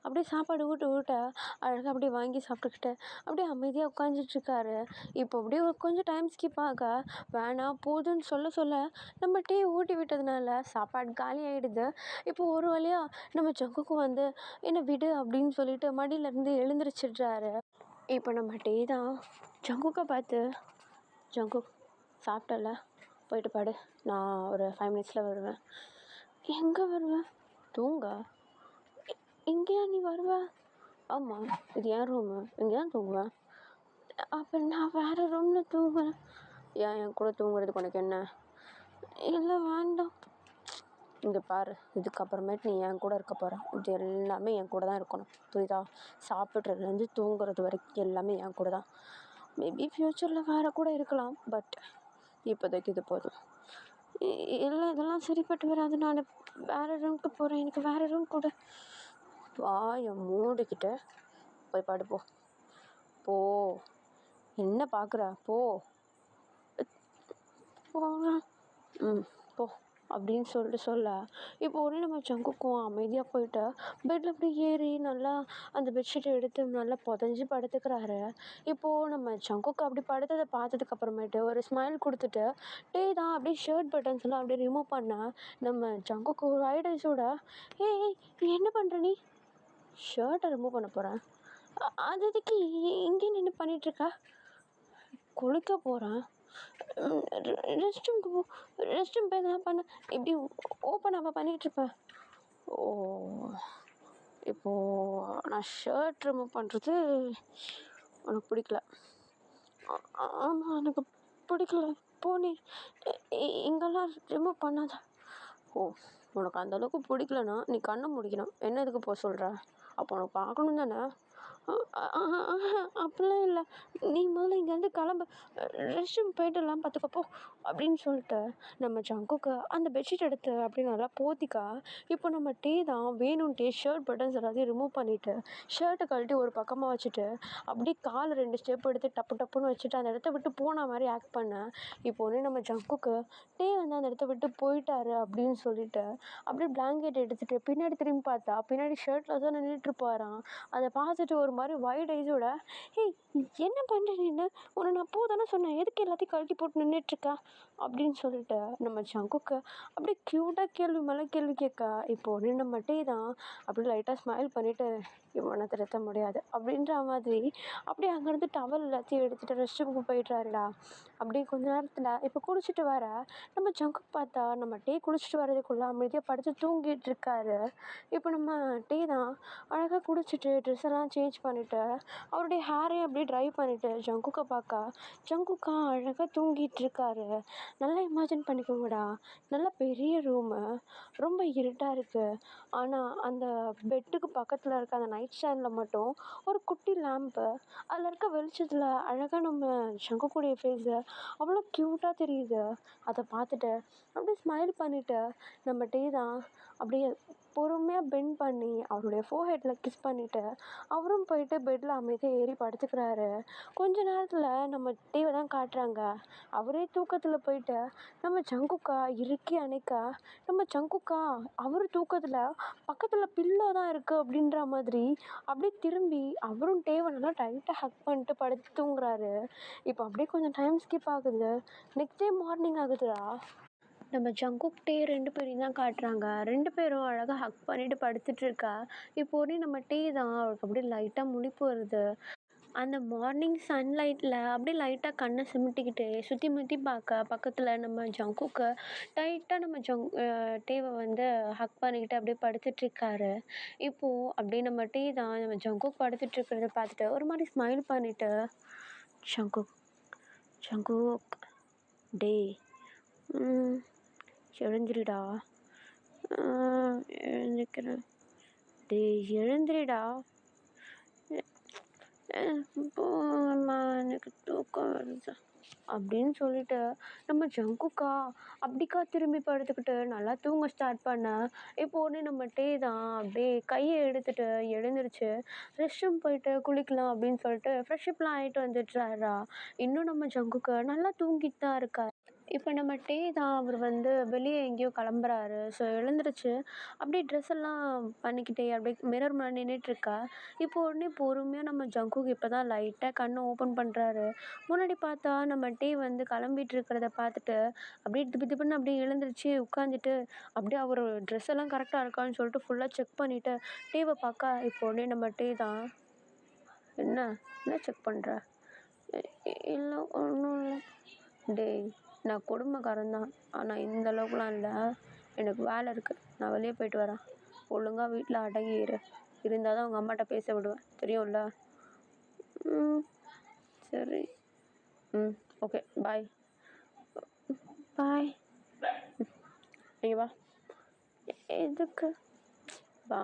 Speaker 1: அப்படியே சாப்பாடு ஊட்ட அழகாக அப்படியே வாங்கி சாப்பிட்டுக்கிட்டு அப்படியே அமைதியாக உட்காந்துட்ருக்காரு. இப்போ அப்படியே கொஞ்சம் டைம் ஸ்கிப் ஆக வேணாம் போதுன்னு சொல்ல நம்ம ஊட்டி விட்டதுனால சாப்பாடு காலி ஆகிடுது. இப்போ ஒரு வழியாக நம்ம ஜங்குக்கு வந்து என்னை விடு அப்படின்னு சொல்லிட்டு மடியிலேருந்து எழுந்திரிச்சிடுறாரு. இப்போ நம்ம தான் ஜங்குக்கை பார்த்து ஜங்குக் சாப்பிட்டல போயிட்டு பாடு. நான் ஒரு 5 மினிட்ஸில் வருவேன். எங்கே வருவேன்? தூங்க. இங்கேயா நீ வருவ? ஆமாம் இது என் ரூமு. இங்கே தான் தூங்குவேன். அப்போ நான் வேறு ரூமில் தூங்குறேன். என் கூட தூங்குறதுக்கு உனக்கு என்ன? இல்லை வேண்டாம். இங்கே பாரு இதுக்கப்புறமேட்டு நீ என் கூட இருக்க போகிற. இது எல்லாமே என் கூட தான் இருக்கணும் புரியுதா? சாப்பிட்றதுலேருந்து தூங்குறது வரைக்கும் எல்லாமே என் கூட தான். மேபி ஃப்யூச்சரில் வேறு கூட இருக்கலாம். பட் இப்போதைக்கு இது போதும். இல்லை இதெல்லாம் சரிப்பட்டு வராது. நான் வேறு ரூமுக்கு போகிறேன். எனக்கு வேறு ரூம் கூட. வாயை மூடிக்கிட்டு போய் படுப்போ. போ. என்ன பார்க்குற? போ. போகிறேன். போ அப்படின்னு சொல்ல இப்போ உடனே நம்ம ஜங்குக்கும் அமைதியாக போயிட்டு பெட்டில் அப்படி ஏறி நல்லா அந்த பெட்ஷீட்டை எடுத்து நல்லா புதஞ்சி படுத்துக்கிறாரு. இப்போது நம்ம ஜங்குக்கு அப்படி படுத்ததை பார்த்ததுக்கப்புறமேட்டு ஒரு ஸ்மைல் கொடுத்துட்டு தான் அப்படியே ஷர்ட் பட்டன்ஸ் எல்லாம் அப்படியே ரிமூவ் பண்ண நம்ம ஜங்குக்கு ஒரு ஐடியாஸோட ஏய் என்ன பண்ணுற நீ? ஷர்ட்டை ரிமூவ் பண்ண போகிறேன். அது எதுக்கு இங்கே நின்று பண்ணிகிட்ருக்க? குளிக்க போகிறேன். ரெஸ்ட் ரூமுக்கு போ. ரெஸ்ட் ரூம் போய் எதனா பண்ண இப்படி ஓப்பனாக பண்ணிகிட்ருப்பேன். ஓ இப்போது நான் ஷர்ட் ரிமூவ் பண்ணுறது உனக்கு பிடிக்கல? ஆமாம் எனக்கு பிடிக்கல. போ நீ இங்கெல்லாம் ரிமூவ் பண்ணாத. ஓ உனக்கு அந்தளவுக்கு பிடிக்கலன்னா நீ கண்ணை முடிக்கணும். என்ன எதுக்கு போக சொல்கிற? அப்போ உனக்கு பார்க்கணும் தானே? அப்படிலாம் இல்லை, நீ முதல்ல இங்கேருந்து கிளம்பு, ரெஸ்ட் ரூம் போயிட்டுலாம் பார்த்துக்கப்போ அப்படின்னு சொல்லிட்டு நம்ம ஜங்குக்கு அந்த பெட்ஷீட் எடுத்து அப்படி நல்லா போத்திக்கா. இப்போ நம்ம டீ தான் வேணும்ட்டே ஷர்ட் பட்டன்ஸ் எல்லாத்தையும் ரிமூவ் பண்ணிவிட்டு ஷர்ட்டை கழட்டி ஒரு பக்கமாக வச்சுட்டு அப்படியே கால் 2 ஸ்டெப் எடுத்து டப்பு டப்புன்னு வச்சுட்டு அந்த இடத்த விட்டு போன மாதிரி ஆக்ட் பண்ணேன். இப்போ ஒன்று நம்ம ஜங்குக்கு டீ வந்து அந்த இடத்த விட்டு போயிட்டாரு அப்படின்னு சொல்லிட்டு அப்படியே பிளாங்கெட் எடுத்துகிட்டு பின்னாடி திரும்பி பார்த்தா பின்னாடி ஷர்ட்டில் தான் நின்றுட்டுருப்பாராம். அதை பார்த்துட்டு ஒரு மாதிரி வைட் ஐஸோட, ஏய் என்ன பண்ணுற நீனு, உன்னை நான் போதானே சொன்னேன், எதுக்கு எல்லாத்தையும் கழட்டி போட்டு நின்றுட்டுருக்கா அப்படின்னு சொல்லிட்டு நம்ம ஜங்குக்கு அப்படியே க்யூட்டாக கேள்வி மேலே கேள்வி கேட்க. இப்போ நின்று மட்டே தான் அப்படியே லைட்டாக ஸ்மைல் பண்ணிவிட்டு இவனை திருத்த முடியாது அப்படின்ற மாதிரி அப்படியே அங்கேருந்து டவல் எல்லாத்தையும் எடுத்துகிட்டு ரெஸ்ட் ரூமுக்கு போயிடுறாருடா. அப்படியே கொஞ்ச நேரத்தில் இப்போ குளிச்சுட்டு வர நம்ம ஜங்குக்கு பார்த்தா நம்ம டீ குளிச்சுட்டு வரதுக்குள்ளே அமைதியாக படுத்து தூங்கிட்டு இருக்காரு. இப்போ நம்ம டீ தான் அழகாக குளிச்சுட்டு ட்ரெஸ் எல்லாம் சேஞ்ச் பண்ணிவிட்டு அவருடைய ஹேரையும் அப்படியே ட்ரை பண்ணிவிட்டு ஜங்குக்கை பார்க்க ஜங்குக்கா அழகாக தூங்கிட்டு இருக்காரு. நல்லா இமேஜின் பண்ணிக்கோங்கடா, நல்ல பெரிய ரூமு, ரொம்ப இருட்டாக இருக்குது. ஆனால் அந்த பெட்டுக்கு பக்கத்தில் இருக்க அந்த நைட் ஸ்டாண்டில் மட்டும் ஒரு குட்டி லேம்ப்பு, அதில் இருக்க வெளிச்சத்தில் அழகாக நம்ம சங்குக்குடைய ஃபேஸு அவ்வளோ க்யூட்டாக தெரியுது. அதை பார்த்துட்டு அப்படியே ஸ்மைல் பண்ணிவிட்டு நம்ம டீ தான் அப்படியே பொறுமையாக பெண்ட் பண்ணி அவருடைய ஃபோர்ஹெட்டில் கிஸ் பண்ணிவிட்டு அவரும் போயிட்டு பெட்டில் அமைதியாக ஏறி படுத்துக்கிறாரு. கொஞ்ச நேரத்தில் நம்ம டீவை தான் காட்டுறாங்க. அவரே தூக்கத்தில் போயிட்டு நம்ம ஜங்குக்கா இறுக்கி அணைக்க, நம்ம ஜங்குக்கா அவர் தூக்கத்தில் பக்கத்தில் பில்லோ தான் இருக்குது அப்படின்ற மாதிரி அப்படியே திரும்பி அவரும் டேவை நல்லா டைட்டாக ஹக் பண்ணிட்டு படுத்து தூங்குறாரு. இப்போ அப்படியே கொஞ்சம் டைம் ஸ்கிப் ஆகுது. நெக்ஸ்ட் டே மார்னிங் ஆகுதுடா. நம்ம ஜங்குக் டே 2 பேரையும் தான் காட்டுறாங்க. 2 பேரும் அழகாக ஹக் பண்ணிட்டு படுத்துட்ருக்கா. இப்போ உடனே நம்ம டீ தான் அவளுக்கு அப்படியே லைட்டாக முழிப்பு வருது. அந்த மார்னிங் சன்லைட்டில் அப்படியே லைட்டாக கண்ணை சிமிட்டிக்கிட்டு சுற்றி முற்றி பார்க்க பக்கத்தில் நம்ம ஜங்குக்கு டைட்டாக நம்ம டேவை வந்து ஹக் பண்ணிக்கிட்டு அப்படியே படுத்துட்ருக்காரு. இப்போது அப்படியே நம்ம டீ தான் நம்ம ஜங்குக் படுத்துட்ருக்கிறத பார்த்துட்டு ஒரு மாதிரி ஸ்மைல் பண்ணிவிட்டு, ஜங்குக் ஜங்குக் டே எழுந்திரிடா, எழுந்திருக்கிறேன், டே எழுந்திரிடா, போம்மா எனக்கு தூக்கம் வருது அப்படின்னு சொல்லிட்டு நம்ம ஜங்குக்கா அப்படிக்கா திரும்பி படுத்துக்கிட்டு நல்லா தூங்க ஸ்டார்ட் பண்ண. இப்போ உடனே நம்ம டே தான் அப்படியே கையை எடுத்துகிட்டு எழுந்திரிச்சு ரெஸ்ட் ரூம் போயிட்டு குளிக்கலாம் அப்படின்னு சொல்லிட்டு ஃப்ரெஷ்அப்லாம் ஆகிட்டு வந்துட்டுறாரா. இன்னும் நம்ம ஜங்குக்கு நல்லா தூங்கிட்டு தான் இருக்கா. இப்போ நம்ம டே தான் அவர் வந்து வெளியே எங்கேயோ கிளம்புறாரு. ஸோ எழுந்திரிச்சு அப்படியே ட்ரெஸ் எல்லாம் பண்ணிக்கிட்டே அப்படியே மிரர் முன்னாடி நின்றுட்டுருக்கா. இப்போ உடனே பொறுமையாக நம்ம ஜங்குக் இப்போ தான் லைட்டாக கண்ணை ஓப்பன் பண்ணுறாரு. முன்னாடி பார்த்தா நம்ம டே வந்து கிளம்பிட்டு இருக்கிறத பார்த்துட்டு அப்படியே திப்பு திப்புன்னு அப்படியே எழுந்திரிச்சு உட்காந்துட்டு அப்படியே அவர் ட்ரெஸ் எல்லாம் கரெக்டாக இருக்கான்னு சொல்லிட்டு ஃபுல்லாக செக் பண்ணிவிட்டு டேவை பார்க்க. இப்போ உடனே நம்ம டே தான், என்ன என்ன செக் பண்ணுற? இல்லை ஒன்றும் இல்லை. டேய் நான் கொடுமைக்காரன் தான், ஆனால் இந்த அளவுக்குலாம் இல்லை. எனக்கு வேலை இருக்குது, நான் வெளியே போயிட்டு வரேன். ஒழுங்காக வீட்டில் அடங்கி இருந்தால் தான் உங்கள் அம்மாட்ட பேச விடுவேன், தெரியும்ல? சரி, ஓகே பாய். பாய். நீங்கள் வா. எதுக்கு? வா.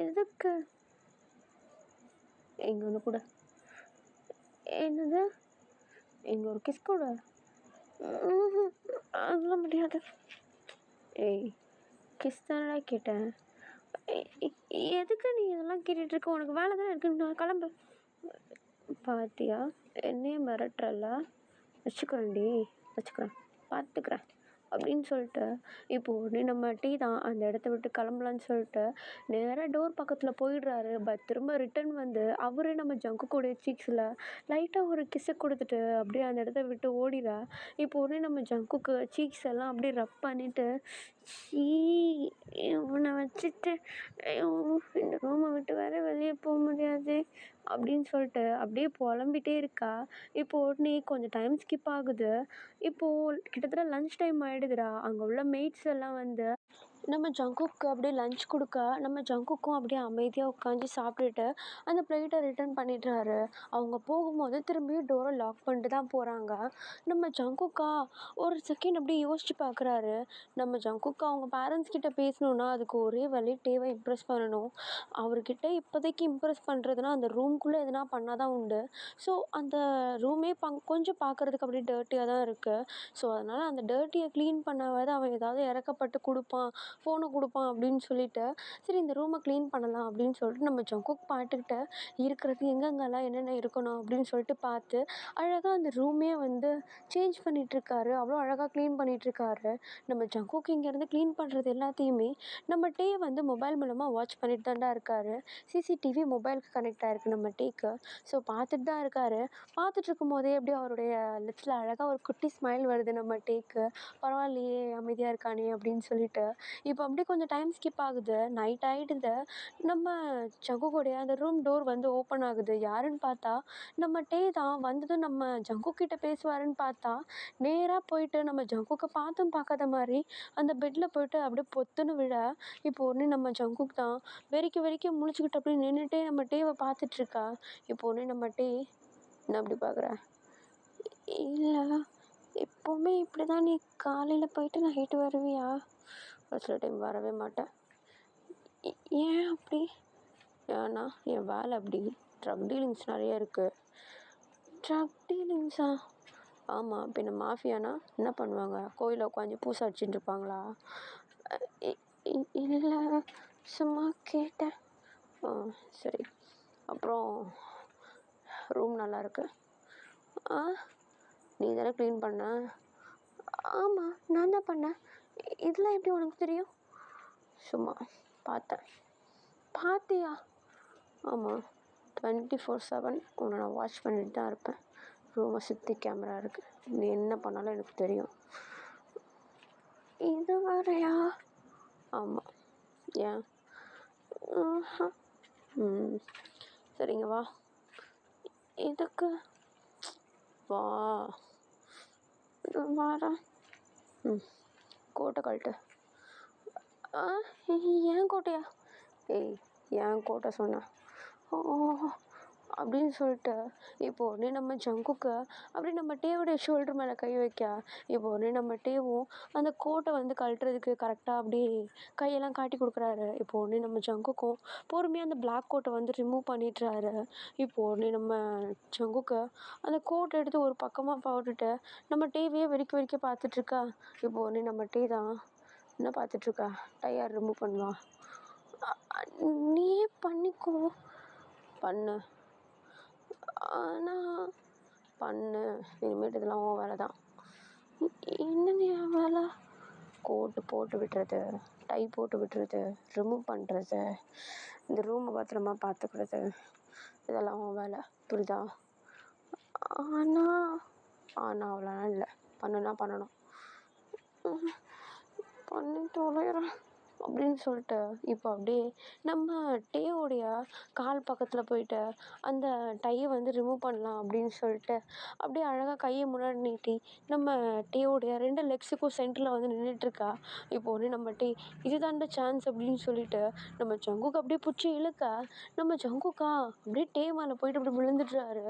Speaker 1: எதுக்கு? இங்கே ஒன்று கூட. என்னது? இங்கே ஒரு கிஸ் கூட. அதெல்லாம் முடியாது. ஏய் கிஸ் தானடா கேட்டேன். எதுக்கு நீ இதெல்லாம் கேட்டுட்ருக்க? உனக்கு வேலை தானே இருக்குன்னு நான் கிளம்பு. பாத்தியா என்னையே மிரட்டுறல, வச்சுக்கிறேன்டி, வச்சுக்கிறேன், பார்த்துக்கிறேன் அப்படின்னு சொல்லிட்டு இப்போ உடனே நம்ம டீ தான் அந்த இடத்த விட்டு கிளம்பலான்னு சொல்லிட்டு நேராக டோர் பக்கத்தில் போயிடுறாரு. பட் திரும்ப ரிட்டன் வந்து அவரே நம்ம ஜங்குக்குடைய சீக்ஸில் லைட்டாக ஒரு கிஸ்ஸை கொடுத்துட்டு அப்படியே அந்த இடத்த விட்டு ஓடிடா. இப்போ உடனே நம்ம ஜங்குக்கு சீக்ஸ் எல்லாம் அப்படியே ரப் பண்ணிவிட்டு, சீ உன்னை வச்சுட்டு இந்த ரூமை விட்டு வேற வெளியே போக முடியாது அப்படின்னு சொல்லிட்டு அப்படியே புலம்பிகிட்டே இருக்கா. இப்போ உடனே கொஞ்சம் டைம் ஸ்கிப் ஆகுது. இப்போது கிட்டத்தட்ட லன்ச் டைம் ஆகிடுதுடா. அங்கே உள்ள மெய்ட்ஸ் எல்லாம் வந்து நம்ம ஜங்குக்கு அப்படியே லஞ்ச் கொடுக்க, நம்ம ஜங்குக்கும் அப்படியே அமைதியாக உட்காந்து சாப்பிட்டுட்டு அந்த பிளேட்டை ரிட்டர்ன் பண்ணிடுறாரு. அவங்க போகும்போது திரும்பியும் டோரை லாக் பண்ணிட்டு தான் போகிறாங்க. நம்ம ஜங்குக்கா ஒரு செகண்ட் அப்படியே யோசிச்சு பார்க்குறாரு. நம்ம ஜங்குக்கா அவங்க பேரண்ட்ஸ் கிட்ட பேசணுன்னா அதுக்கு ஒரே வழி டேவை இம்ப்ரெஸ் பண்ணணும். அவர்கிட்ட இப்போதைக்கு இம்ப்ரெஸ் பண்ணுறதுனா அந்த ரூம்குள்ளே எதுனா பண்ணால் தான் உண்டு. ஸோ அந்த ரூமே கொஞ்சம் பார்க்குறதுக்கு அப்படியே டர்ட்டியாக தான் இருக்குது. ஸோ அதனால் அந்த டர்ட்டியை க்ளீன் பண்ணாவது அவன் ஏதாவது இறக்கப்பட்டு கொடுப்பான், ஃபோனை கொடுப்பான் அப்படின்னு சொல்லிட்டு, சரி இந்த ரூமை க்ளீன் பண்ணலாம் அப்படின்னு சொல்லிட்டு நம்ம ஜங்குக் பாட்டுக்கிட்ட இருக்கிறது எங்கெங்கெல்லாம் என்னென்ன இருக்கணும் அப்படின்னு சொல்லிட்டு பார்த்து அழகாக அந்த ரூமே வந்து சேஞ்ச் பண்ணிகிட்ருக்காரு. அவ்வளோ அழகாக க்ளீன் பண்ணிகிட்ருக்காரு. நம்ம ஜங்குக் இங்கேருந்து க்ளீன் பண்ணுறது எல்லாத்தையுமே நம்ம டே வந்து மொபைல் மூலமாக வாட்ச் பண்ணிட்டு தான்டா இருக்காரு. சிசிடிவி மொபைலுக்கு கனெக்ட் ஆகிருக்கு நம்ம டேக்கு. ஸோ பார்த்துட்டு தான் இருக்காரு. பார்த்துட்ருக்கும் போதே அப்படியே அவருடைய லிப்ஸில் அழகாக ஒரு குட்டி ஸ்மைல் வருது நம்ம டேக்கு. பரவாயில்லையே அமைதியாக இருக்கானே அப்படின்னு சொல்லிட்டு. இப்போ அப்படியே கொஞ்சம் டைம் ஸ்கிப் ஆகுது. நைட் ஆகிடுது. நம்ம ஜங்குக்குடைய அந்த ரூம் டோர் வந்து ஓப்பன் ஆகுது. யாருன்னு பார்த்தா நம்ம டே தான். வந்ததும் நம்ம ஜங்குக் கிட்ட பேசுவாருன்னு பார்த்தா நேராக போயிட்டு நம்ம ஜங்குக்கை பார்த்தும் பார்க்காத மாதிரி அந்த பெட்டில் போயிட்டு அப்படியே பொத்துன்னு விழ, இப்போ உடனே நம்ம ஜங்குக் தான் வெறிக்க வெறிக்க முழிச்சுக்கிட்டு அப்படியே நின்றுட்டே நம்ம டேவை பார்த்துட்ருக்கா. இப்போ உடனே நம்ம டே என்ன அப்படி பார்க்குற? இல்லை, எப்போவுமே இப்படி தான் நீ காலையில் போயிட்டு நைட்டு வருவியா? ஒரு சில டைம் வரவே மாட்டேன். ஏன் அப்படி? ஏன்னா என் வேலை அப்படி. ட்ரக் டீலிங்ஸ் நிறைய இருக்குது. ட்ரக் டீலிங்ஸா? ஆமாம், பின்ன மாஃபியானா என்ன பண்ணுவாங்க? கோயிலில் உட்காந்து பூசை அடிச்சுட்டு இருப்பாங்களா? இல்லை, சும்மா கேட்டேன். ஆ சரி. அப்புறம் ரூம் நல்லாயிருக்கு. ஆ, நீ தானே க்ளீன் பண்ண? ஆமாம், நான் தான் பண்ணேன். இதெல்லாம் எப்படி உனக்கு தெரியும்? சும்மா பார்த்தேன். பார்த்தியா? ஆமாம், 24/7 உன்னை நான் வாட்ச் பண்ணிட்டு தான் இருப்பேன். ரூமை சுற்றி கேமரா இருக்குது. நீ என்ன பண்ணாலும் எனக்கு தெரியும். இது வேறையா? ஆமாம். ஏன்? சரிங்க வா. எதுக்கு? வா. வரேன். கோட்டை கழட்டு. ஏன் கோட்டையா? ஏய், ஏன் கோட்டை சொன்னேன்? ஓ அப்படின்னு சொல்லிட்டு இப்போ உடனே நம்ம ஜங்குக்கு அப்படி நம்ம டேவோடைய ஷோல்டர் மேலே கை வைக்க, இப்போ உடனே நம்ம டேவும் அந்த கோட்டை வந்து கழட்டுறதுக்கு கரெக்டாக அப்படியே கையெல்லாம் காட்டி கொடுக்குறாரு. இப்போ உடனே நம்ம ஜங்குக்கும் பொறுமையாக அந்த பிளாக் கோட்டை வந்து ரிமூவ் பண்ணிடுறாரு. இப்போ உடனே நம்ம ஜங்குக்கு அந்த கோட்டை எடுத்து ஒரு பக்கமாக போட்டுட்டு நம்ம டேவையே வெறிக்க வெறிக்க பார்த்துட்ருக்கா. இப்போ உடனே நம்ம டே தான் என்ன பார்த்துட்ருக்கா? டயர் ரிமூவ் பண்ணுவா. நீயே பண்ணிக்கோ. பண்ணு. ஆனால் பண்ணு, இனிமேட்டு இதெல்லாம் உன் வேலை தான். என்னது என் வேலை? கோட்டு போட்டு விட்டுறது, டை போட்டு விட்டுறது, ரிமூவ் பண்ணுறது, இந்த ரூமை பத்திரமா பார்த்துக்கிறது, இதெல்லாம் உன் வேலை. புரியுதா? ஆனால் அவ்வளோலாம் இல்லை. பண்ணுனா பண்ணணும். பண்ணி தொலைகிறேன் அப்படின்னு சொல்லிட்டு இப்போ அப்படியே நம்ம டேவோடைய கால் பக்கத்தில் போயிட்டு அந்த டையை வந்து ரிமூவ் பண்ணலாம் அப்படின்னு சொல்லிட்டு அப்படியே அழகாக கையை முன்னாடி நீட்டி நம்ம டேவோடைய 2 லெக்ஸுக்கும் சென்டரில் வந்து நின்றுட்டுருக்கா. இப்போ ஒன்று நம்ம டே இது தாண்ட சான்ஸ் அப்படின்னு சொல்லிட்டு நம்ம ஜங்குக்கு அப்படியே பிடிச்சி இழுக்க, நம்ம ஜங்குக்கா அப்படியே டே மேலே போயிட்டு அப்படி விழுந்துடுறாரு.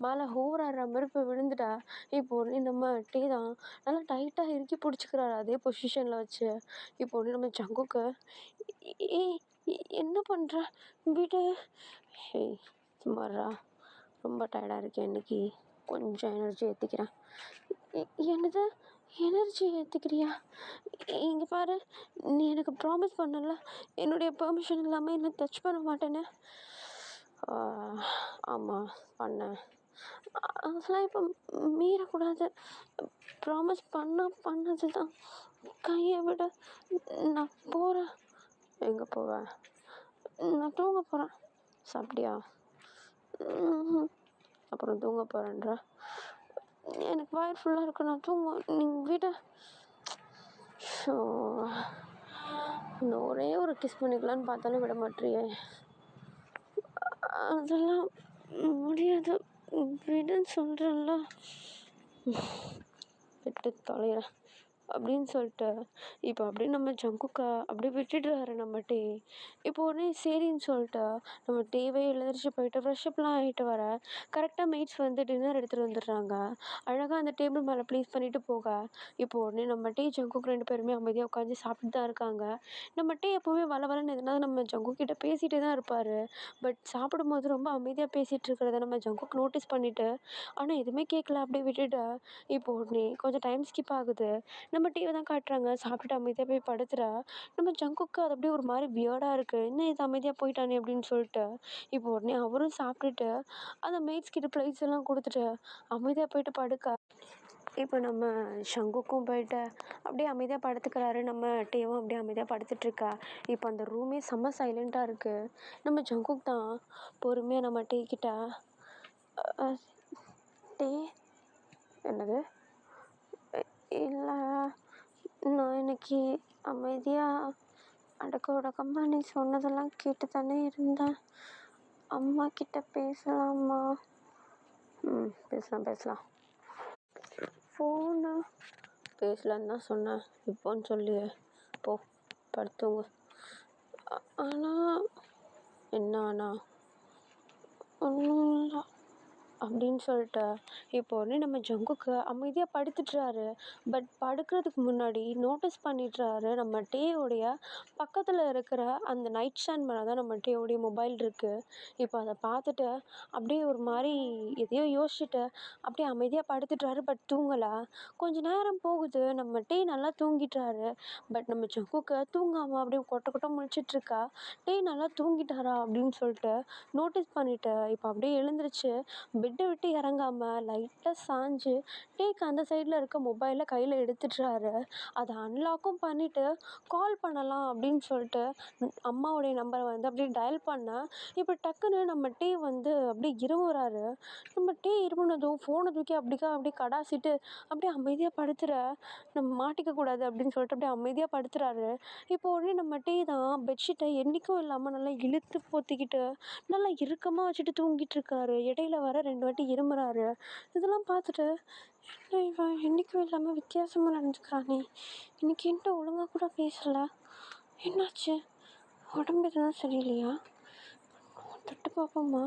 Speaker 1: மேலே ஹோவராடுற மாதிரி போய் விழுந்துட்டா. இப்போ ஒன்று நம்ம டே தான் நல்லா டைட்டாக இறுக்கி பிடிச்சிக்கிறாரு அதே பொசிஷனில் வச்சு. இப்போ ஒன்று நம்ம ஜங்குக்கு ஏய் என்ன பண்ணுற? விடு. ஏய் சும்மாறா, ரொம்ப டயர்டாக இருக்கேன் இன்னைக்கு, கொஞ்சம் எனர்ஜி ஏற்றிக்கிறேன். என்னது எனர்ஜி ஏற்றிக்கிறியா? இங்கே பாரு, நீ எனக்கு ப்ராமிஸ் பண்ணல என்னுடைய பெர்மிஷன் இல்லாமல் என்ன டச் பண்ண மாட்டேன்னு. ஆமாம் பண்ணேன். அதெல்லாம் இப்போ மீறக்கூடாது. ப்ராமிஸ் பண்ணது தான். கையை விட. நான் போகிறேன். எங்கே போவேன்? நான் தூங்க போகிறேன். சாப்பிட்டியா? அப்புறம் தூங்க போகிறேன்ற. எனக்கு வயிறு ஃபுல்லாக இருக்கு, நான் தூங்க. நீங்கள் விட. ஷோ, இன்னும் ஒரே ஒரு கிஸ் பண்ணிக்கலான்னு பார்த்தாலும் விட மாட்டியே. அதெல்லாம் முடியாது, விடுன்னு சொல்கிறேன்ல. விட்டு தொலைகிறேன். அப்படின்னு சொல்லிட்டு இப்போ அப்படியே நம்ம ஜங்குக்கா அப்படியே விட்டுடுறாரு நம்மட்டே. இப்போ உடனே சரின்னு சொல்லிட்டு நம்ம டேவே எழுந்திரிச்சு போயிட்டு ஃப்ரெஷ்அப்லாம் ஆகிட்டு வர கரெக்டாக மெய்ட்ஸ் வந்து டின்னர் எடுத்துகிட்டு வந்துடுறாங்க. அழகாக அந்த டேபிள் மேலே ப்ளேஸ் பண்ணிட்டு போக இப்போ உடனே நம்ம டே ஜங்குக் 2 பேருமே அமைதியாக உட்காந்து சாப்பிட்டு தான் இருக்காங்க. நம்ம டே எப்போவுமே வளவலன்னு எதனா நம்ம ஜங்குக் கிட்ட பேசிகிட்டே தான் இருப்பார். பட் சாப்பிடும்போது ரொம்ப அமைதியாக பேசிகிட்டு இருக்கிறத நம்ம ஜங்குக் நோட்டீஸ் பண்ணிவிட்டு ஆனால் எதுவுமே கேட்கல அப்படியே விட்டுட்டு இப்போ உடனே கொஞ்சம் டைம் ஸ்கிப் ஆகுது. நம்ம டீவை தான் காட்டுறாங்க சாப்பிட்டுட்டு அமைதியாக போய் படுத்துறா. நம்ம ஜங்குக்கு அது அப்படியே ஒரு மாதிரி வியர்டாக இருக்குது, என்ன இது அமைதியாக போயிட்டானே அப்படின்னு சொல்லிட்டு இப்போ உடனே அவரும் சாப்பிட்டுட்டு அந்த மெய்ட்ஸ் கிட்ட ப்ளேட்ஸ் எல்லாம் கொடுத்துட்டு அமைதியாக போயிட்டு படுக்க இப்போ நம்ம ஷங்குக்கும் போயிட்டு அப்படியே அமைதியாக படுத்துக்கிறாரு. நம்ம டேவும் அப்படியே அமைதியாக படுத்துட்ருக்கா. இப்போ அந்த ரூமே செம்ம சைலண்ட்டாக இருக்குது. நம்ம ஜங்குக் தான் பொறுமையாக நம்ம டே கிட்ட டே என்னது இல்லை நான் இன்னைக்கு அமைதியாக அடக்க உடக்கமாக நீ சொன்னதெல்லாம் கேட்டு தானே இருந்தேன். அம்மா கிட்ட பேசலாமா? பேசலாம். ஃபோனு பேசலான்னு தான் சொன்னேன், இப்போன்னு சொல்லியே போ படுத்துங்க. ஆனால் என்ன ஆனால் ஒன்றும் இல்லை அப்படின்னு சொல்லிட்டு இப்போ உடனே நம்ம ஜங்குக்கு அமைதியாக படுத்துட்டுறாரு. பட் படுக்கிறதுக்கு முன்னாடி நோட்டீஸ் பண்ணிடுறாரு நம்ம டேயோடைய பக்கத்தில் இருக்கிற அந்த நைட் ஸ்டாண்ட் மேலே தான் நம்ம டேயோடைய மொபைல் இருக்குது. இப்போ அதை பார்த்துட்டு அப்படியே ஒரு மாதிரி எதையோ யோசிச்சுட்டு அப்படியே அமைதியாக படுத்துட்டுறாரு. பட் தூங்கலை. கொஞ்சம் நேரம் போகுது, நம்ம டே நல்லா தூங்கிட்டாரு. பட் நம்ம ஜங்குக்கு தூங்காமல் அப்படியே கொட்ட கொட்ட முழிச்சிட்ருக்கா. டே நல்லா தூங்கிட்டாரா அப்படின்னு சொல்லிட்டு நோட்டீஸ் பண்ணிவிட்டு இப்போ அப்படியே எழுந்திரிச்சு பெட்டை விட்டு இறங்காமல் லைட்டாக சாஞ்சு டேக்கு அந்த சைடில் இருக்க மொபைலை கையில் எடுத்துடுறாரு. அதை அன்லாக்கும் பண்ணிவிட்டு கால் பண்ணலாம் அப்படின்னு சொல்லிட்டு அம்மாவுடைய நம்பரை வந்து அப்படியே டயல் பண்ணால் இப்போ டக்குன்னு நம்ம டே வந்து அப்படியே இருமுறாரு. நம்ம டே இருமுனதும் ஃபோனை தூக்கி அப்படியே கடாசிட்டு அப்படியே அமைதியாக படுத்துற, நம்ம மாட்டிக்கக்கூடாது அப்படின்னு சொல்லிட்டு அப்படியே அமைதியாக படுத்துறாரு. இப்போ உடனே நம்ம டே தான் பெட்ஷீட்டை என்றைக்கும் இல்லாமல் நல்லா இழுத்து போத்திக்கிட்டு நல்லா இறுக்கமாக வச்சுட்டு தூங்கிட்டு இருக்காரு. இடையில வர 2 வாட்டி இருமுறாரு. இதெல்லாம் பார்த்துட்டு என்ன இவன் என்றைக்கும் இல்லாமல் வித்தியாசமாக நடந்துக்கிறானே, இன்னைக்கு என்கிட்ட ஒழுங்காக கூட பேசலை, என்னாச்சு, உடம்பு எதுவும் சரியில்லையா, தொட்டு பார்ப்போம்மா.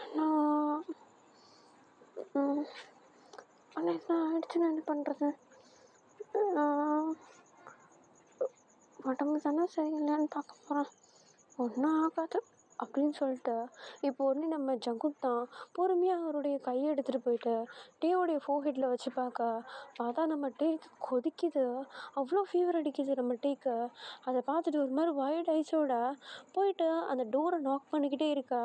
Speaker 1: ஆனால் என்ன ஆயிடுச்சுன்னு என்ன பண்ணுறது, உடம்பு தானே சரியில்லைன்னு பார்க்க போகிறேன், ஒன்றும் ஆகாது அப்படின்னு சொல்லிட்டு இப்போ உடனே நம்ம ஜங்குக் தான் பொறுமையாக அவருடைய கையை எடுத்துகிட்டு போயிட்டு டேயோடைய ஃபோர்ஹெட்டில் வச்சு பார்த்தா நம்ம டேக்கு கொதிக்குது, அவ்வளோ ஃபீவர் அடிக்குது நம்ம டேக்கு. அதை பார்த்துட்டு ஒரு மாதிரி வைல்ட் ஐஸோட போயிட்டு அந்த டோரை நாக் பண்ணிக்கிட்டே இருக்கா.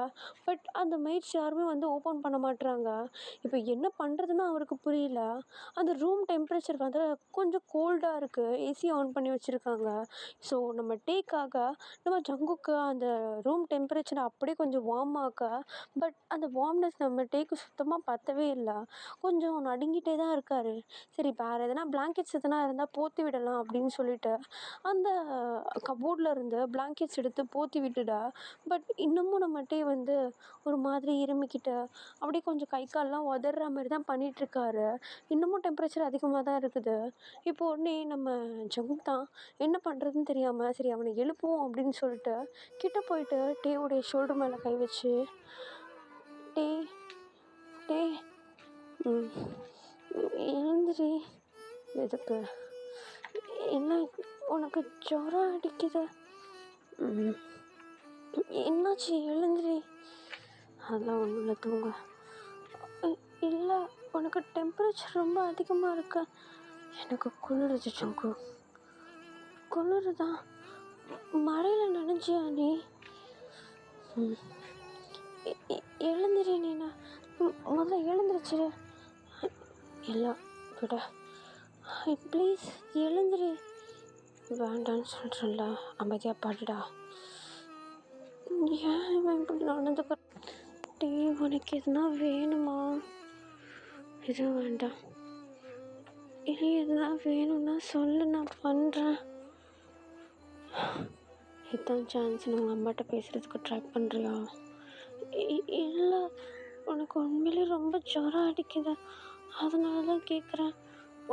Speaker 1: பட் அந்த மெய்ட்ஸ் யாருமே வந்து ஓப்பன் பண்ண மாட்டுறாங்க. இப்போ என்ன பண்ணுறதுன்னு அவருக்கு புரியல. அந்த ரூம் டெம்பரேச்சர் வந்து கொஞ்சம் கோல்டாக இருக்குது, ஏசி ஆன் பண்ணி வச்சுருக்காங்க. ஸோ நம்ம டேக்காக நம்ம ஜங்குக்கு அந்த ரூம் டெம்பரேச்சரை அப்படியே கொஞ்சம் வார்ம் ஆக்க, பட் அந்த வார்ம்னஸ் நம்ம டேக்கு சுத்தமாக பத்தவே இல்லை. கொஞ்சம் நடுங்கிட்டே தான் இருக்கார். சரி வேறு எதனா பிளாங்கெட்ஸ் எதனா இருந்தால் போற்றி விடலாம் அப்படின்னு சொல்லிட்டு அந்த கபோர்டில் இருந்து பிளாங்கெட்ஸ் எடுத்து போற்றி விட்டுடா. பட் இன்னமும் நம்ம டே வந்து ஒரு மாதிரி இருமிக்கிட்டு அப்படியே கொஞ்சம் கை கால்லாம் உதற மாதிரி தான் பண்ணிகிட்ருக்காரு. இன்னமும் டெம்பரேச்சர் அதிகமாக தான் இருக்குது. இப்போ உடனே நம்ம ஜங்குக் தான் என்ன பண்ணுறதுன்னு தெரியாமல் சரி அவனை எழுப்புவோம் அப்படின்னு சொல்லிட்டு கிட்ட போயிட்டு டேவுடைய ஷோல்டர் மேலே கை வச்சு டே டே எழுந்திரி. எதுக்கு, என்ன உனக்கு ஜுரம் அடிக்குது, என்னாச்சு எழுந்திரி. அதெல்லாம் ஒன்றும் இல்லை, தூங்க. இல்லை உனக்கு டெம்பரேச்சர் ரொம்ப அதிகமாக இருக்கு. எனக்கு குளிருது ஜங்கு, குளிருதான். மழையில் நனைஞ்சியா நீ? எழுந்திரி நீனா, முதல்ல எழுந்திரிச்சிரு. இல்லை விட, ப்ளீஸ் எழுந்திரி. வேண்டான்னு சொல்கிறேன்ல, அமைதியாக பாடுடா. ஏன் இவன் இப்படி நடந்துக்க? டீ உனக்கு எதுனா வேணுமா? எதுவும் வேண்டாம். இல்லை எதுனா வேணும்னா சொல்லு, நான் பண்ணுறேன். இதுதான் சான்ஸ் உங்கள் அம்மாட்ட பேசுகிறதுக்கு ட்ரை பண்ணுறியா? இல்லை உனக்கு உண்மையிலே ரொம்ப ஜுரம் அடிக்குது, அதனால தான் கேட்குறேன்.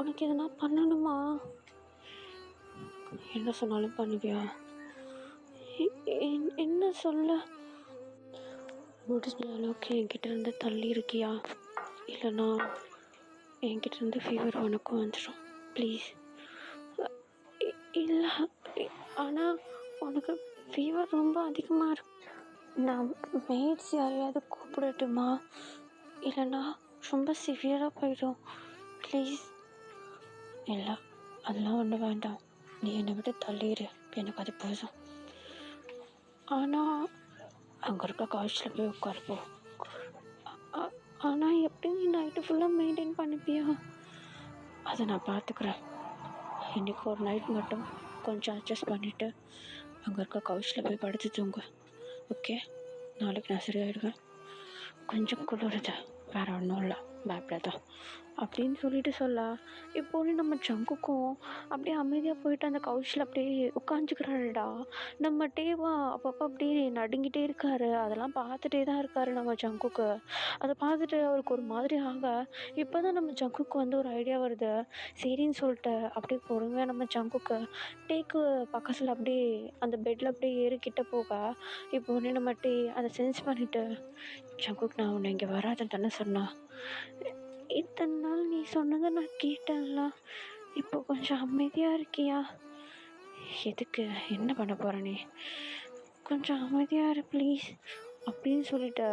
Speaker 1: உனக்கு எதனா பண்ணணுமா? என்ன சொன்னாலும் பண்ணுவியா? என்ன சொல்ல? முடிஞ்ச அளவுக்கு என்கிட்ட இருந்து தள்ளி இருக்கியா? இல்லைனா என்கிட்ட இருந்து ஃபீவர் உனக்கும் வந்துடும். ப்ளீஸ். இல்லை, ஆனால் உனக்கு ஃபீவர் ரொம்ப அதிகமாக இருக்கு. நான் மெய்ட்ஸ் யாரையாவது கூப்பிடட்டுமா? இல்லைனா ரொம்ப சிவியராக போயிடும். ப்ளீஸ். இல்லை, அதெல்லாம் ஒன்றும் வேண்டாம். நீ என்னை விட்டு தள்ளிடு, எனக்கு அது போதும். ஆனால் அங்கே இருக்க காய்ச்சல் போய் உட்காருப்போம். ஆனால் எப்படி நீ நைட்டு ஃபுல்லாக மெயின்டைன் பண்ணிப்பியா? அதை நான் பார்த்துக்குறேன். இன்றைக்கி ஒரு நைட் மட்டும் கொஞ்சம் அட்ஜஸ்ட் பண்ணிவிட்டு அங்கே இருக்க கவுச்சில் போய் படுத்து தூங்கு. ஓகே, நாளைக்கு நான் சரியாயிடுவேன். கொஞ்சம் குளிருது, வேறு ஒன்றும் இல்லை, பயப்படாதான் அப்படின்னு சொல்லிட்டு சொல்ல, இப்போது நம்ம ஜங்குக்கும் அப்படியே அமைதியாக போயிட்டு அந்த கவுச்சில் அப்படியே உட்காந்துக்கிறாருடா. நம்ம டேவா அப்பப்போ அப்படியே நடுங்கிட்டே இருக்காரு. அதெல்லாம் பார்த்துட்டே தான் இருக்காரு நம்ம ஜங்குக்கு. அதை பார்த்துட்டு அவருக்கு ஒரு மாதிரி ஆக, இப்போ தான் நம்ம ஜங்குக்கு வந்து ஒரு ஐடியா வருது. சரின்னு சொல்லிட்டு அப்படியே பொறுமையாக நம்ம ஜங்குக்கு டேக்கு பக்கத்தில் அப்படியே அந்த பெட்டில் அப்படியே ஏறிக்கிட்ட போக, இப்போ உடனே நம்ம டே அதை சென்ஸ் பண்ணிவிட்டு, ஜங்குக்கு நான் உன்னை இங்கே வராதுன்னு தானே சொன்னேன். இத்தனை நாள் நீ சொன்னதை நான் கேட்டேன்ல, இப்போ கொஞ்சம் அமைதியாக இருக்கியா? எதுக்கு? என்ன பண்ண போகிற நீ? கொஞ்சம் அமைதியாக இரு ப்ளீஸ் அப்படின்னு சொல்லிட்டு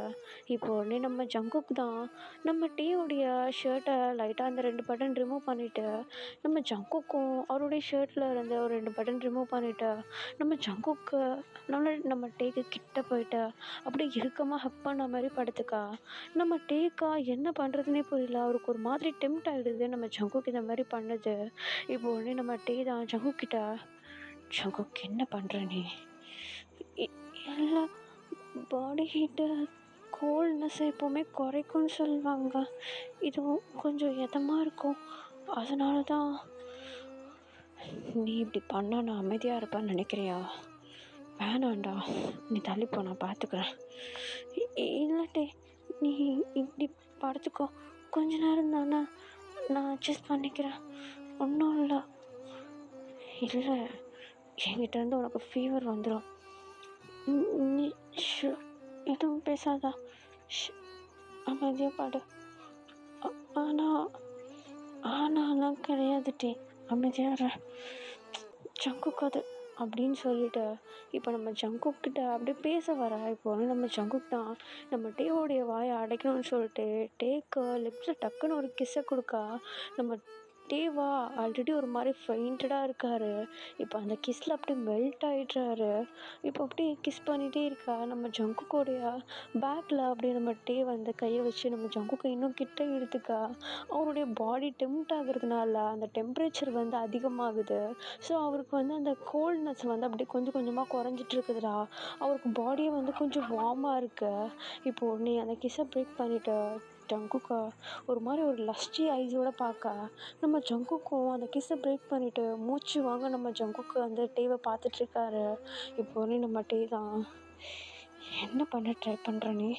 Speaker 1: இப்போ உடனே நம்ம ஜங்குக்கு தான் நம்ம டீயோடைய ஷர்ட்டை லைட்டாக அந்த 2 பட்டன் ரிமூவ் பண்ணிவிட்டு, நம்ம ஜங்குக்கும் அவருடைய ஷர்ட்டில் இருந்த ஒரு 2 பட்டன் ரிமூவ் பண்ணிவிட்டு, நம்ம ஜங்குக்கு நம்ம டேக்கு கிட்ட போயிட்டு அப்படியே இறுக்கமாக ஹக் பண்ண மாதிரி படுத்துக்கா. நம்ம டேக்கா என்ன பண்ணுறதுனே புரியல. அவருக்கு ஒரு மாதிரி டெம்ட் ஆகிடுது நம்ம ஜங்குக்கு இந்த மாதிரி பண்ணது. இப்போ உடனே நம்ம டே தான் ஜங்குக்கிட்ட, ஜங்குக்கு என்ன பண்ணுற நீ? இல்லை, பாடி ஹீட்டு கோல்ட்னஸ் எப்போவுமே குறைக்கும்னு சொல்லுவாங்க. இதுவும் கொஞ்சம் இதமாக இருக்கும், அதனால தான். நீ இப்படி பண்ணா நான் அமைதியாக இருப்பேன்னு நினைக்கிறியா? வேணாண்டா, நீ தள்ளிப்போ, நான் பார்த்துக்கிறேன். இல்லாட்டே நீ இப்படி படுத்துக்கோ, கொஞ்ச நேரம் தானே, நான் அட்ஜஸ்ட் பண்ணிக்கிறேன், ஒன்றும் இல்லை. இல்லை, என்கிட்டேருந்து உனக்கு ஃபீவர் வந்துடும். நீ எதுவும் பேசாதா, அமைதியாக பாடு. ஆனாலாம் கிடையாதுட்டே, அமைதியாக ஜங்குக்கு அது அப்படின்னு சொல்லிட்டு இப்போ நம்ம ஜங்குக்கிட்ட அப்படியே பேச வர. இப்போ வந்து நம்ம ஜங்குக்கு தான் நம்ம டேவோடைய வாயை அடைக்கணும்னு சொல்லிட்டு டேக்கு லிப்ஸில் டக்குன்னு ஒரு கிஸ்ஸை கொடுக்கா. நம்ம டேவா ஆல்ரெடி ஒரு மாதிரி ஃபெயிண்டடாக இருக்கார். இப்போ அந்த கிஸ்ஸில் அப்படியே மெல்ட் ஆகிடுறாரு. இப்போ அப்படியே கிஸ் பண்ணிகிட்டே இருக்கா. நம்ம ஜங்குக்கோடைய பேக்கில் அப்படியே நம்ம டே வந்து கையை வச்சு நம்ம ஜங்குக்கு இன்னும் கிட்ட இழுத்துக்கா. அவருடைய பாடி டெம்ட் ஆகுறதுனால அந்த டெம்பரேச்சர் வந்து அதிகமாகுது. ஸோ அவருக்கு வந்து அந்த கோல்ட்னஸ் வந்து அப்படியே கொஞ்சம் கொஞ்சமாக குறைஞ்சிட்டு இருக்குதுடா. அவருக்கு பாடியே வந்து கொஞ்சம் வார்மாக இருக்கு. இப்போது நீ அந்த கிஸ்ஸை பிரேக் பண்ணிவிட்டு ஜங்குக்கா ஒரு மாதிரி ஒரு லஸ்டி ஐஸோடு பார்க்க, நம்ம ஜங்குக்கும் அந்த கிஸ்ஸை பிரேக் பண்ணிவிட்டு மூச்சு வாங்க நம்ம ஜங்குக்கு அந்த டேவை பார்த்துட்ருக்காரு. இப்போ வந்து நம்ம டே தான், என்ன பண்ண ட்ரை பண்ணுற நீ?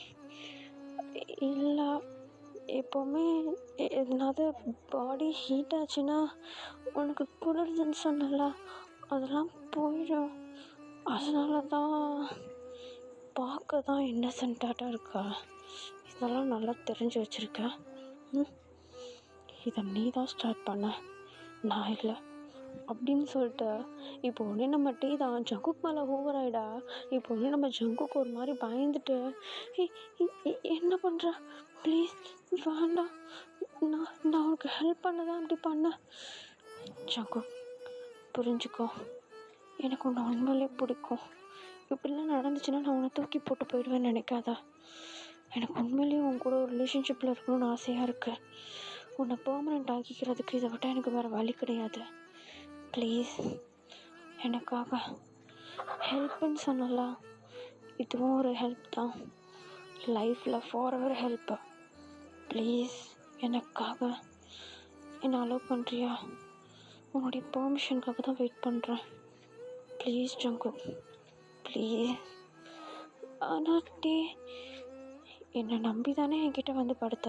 Speaker 1: இல்லை, எப்போவுமே எதனாவது பாடி ஹீட் ஆச்சுன்னா உனக்கு குளிருதுன்னு சொன்னல, அதெல்லாம் போயிடும். அதனால தான் பார்க்க தான் இன்னசென்ட்டாக இருக்கா. இதெல்லாம் நல்லா தெரிஞ்சு வச்சுருக்கேன். இதை நீ தான் ஸ்டார்ட் பண்ண, நான் இல்லை அப்படின்னு சொல்லிட்டு இப்போ உடனே நம்ம டீ தான் ஜங்குக்கு மேலே ஓவர் ஆகிடா. இப்போ உடனே நம்ம ஜங்குக்கு ஒரு மாதிரி பயந்துட்டு, என்ன பண்ணுற? ப்ளீஸ் வேண்டாம், நான் உனக்கு ஹெல்ப் பண்ண தான் அப்படி பண்ணேன். ஜங்கு புரிஞ்சுக்கோ, எனக்கு உன்னை உண்மையிலே பிடிக்கும். இப்படிலாம் நடந்துச்சுன்னா நான் உன்னை தூக்கி போட்டு போயிடுவேன்னு நினைக்காதா. எனக்கு உண்மையிலேயே உன் கூட ஒரு ரிலேஷன்ஷிப்பில் இருக்கணும்னு ஆசையாக இருக்குது. உன்னை பெர்மனெண்ட் ஆக்கிக்கிறதுக்கு இதை விட்டால் எனக்கு வேறு வழி கிடையாது. ப்ளீஸ் எனக்காக ஹெல்ப்புன்னு சொன்னலாம், இதுவும் ஒரு ஹெல்ப் தான், லைஃப்பில் ஃபாரெவர் ஹெல்ப்பு. ப்ளீஸ் எனக்காக என்னை அலோவ் பண்ணுறியா? உன்னுடைய பெர்மிஷனுக்காக தான் வெயிட் பண்ணுறேன். Please Jungkook, please. ஆனால் டே, என்னை நம்பி தானே என்கிட்ட வந்து படுத்த.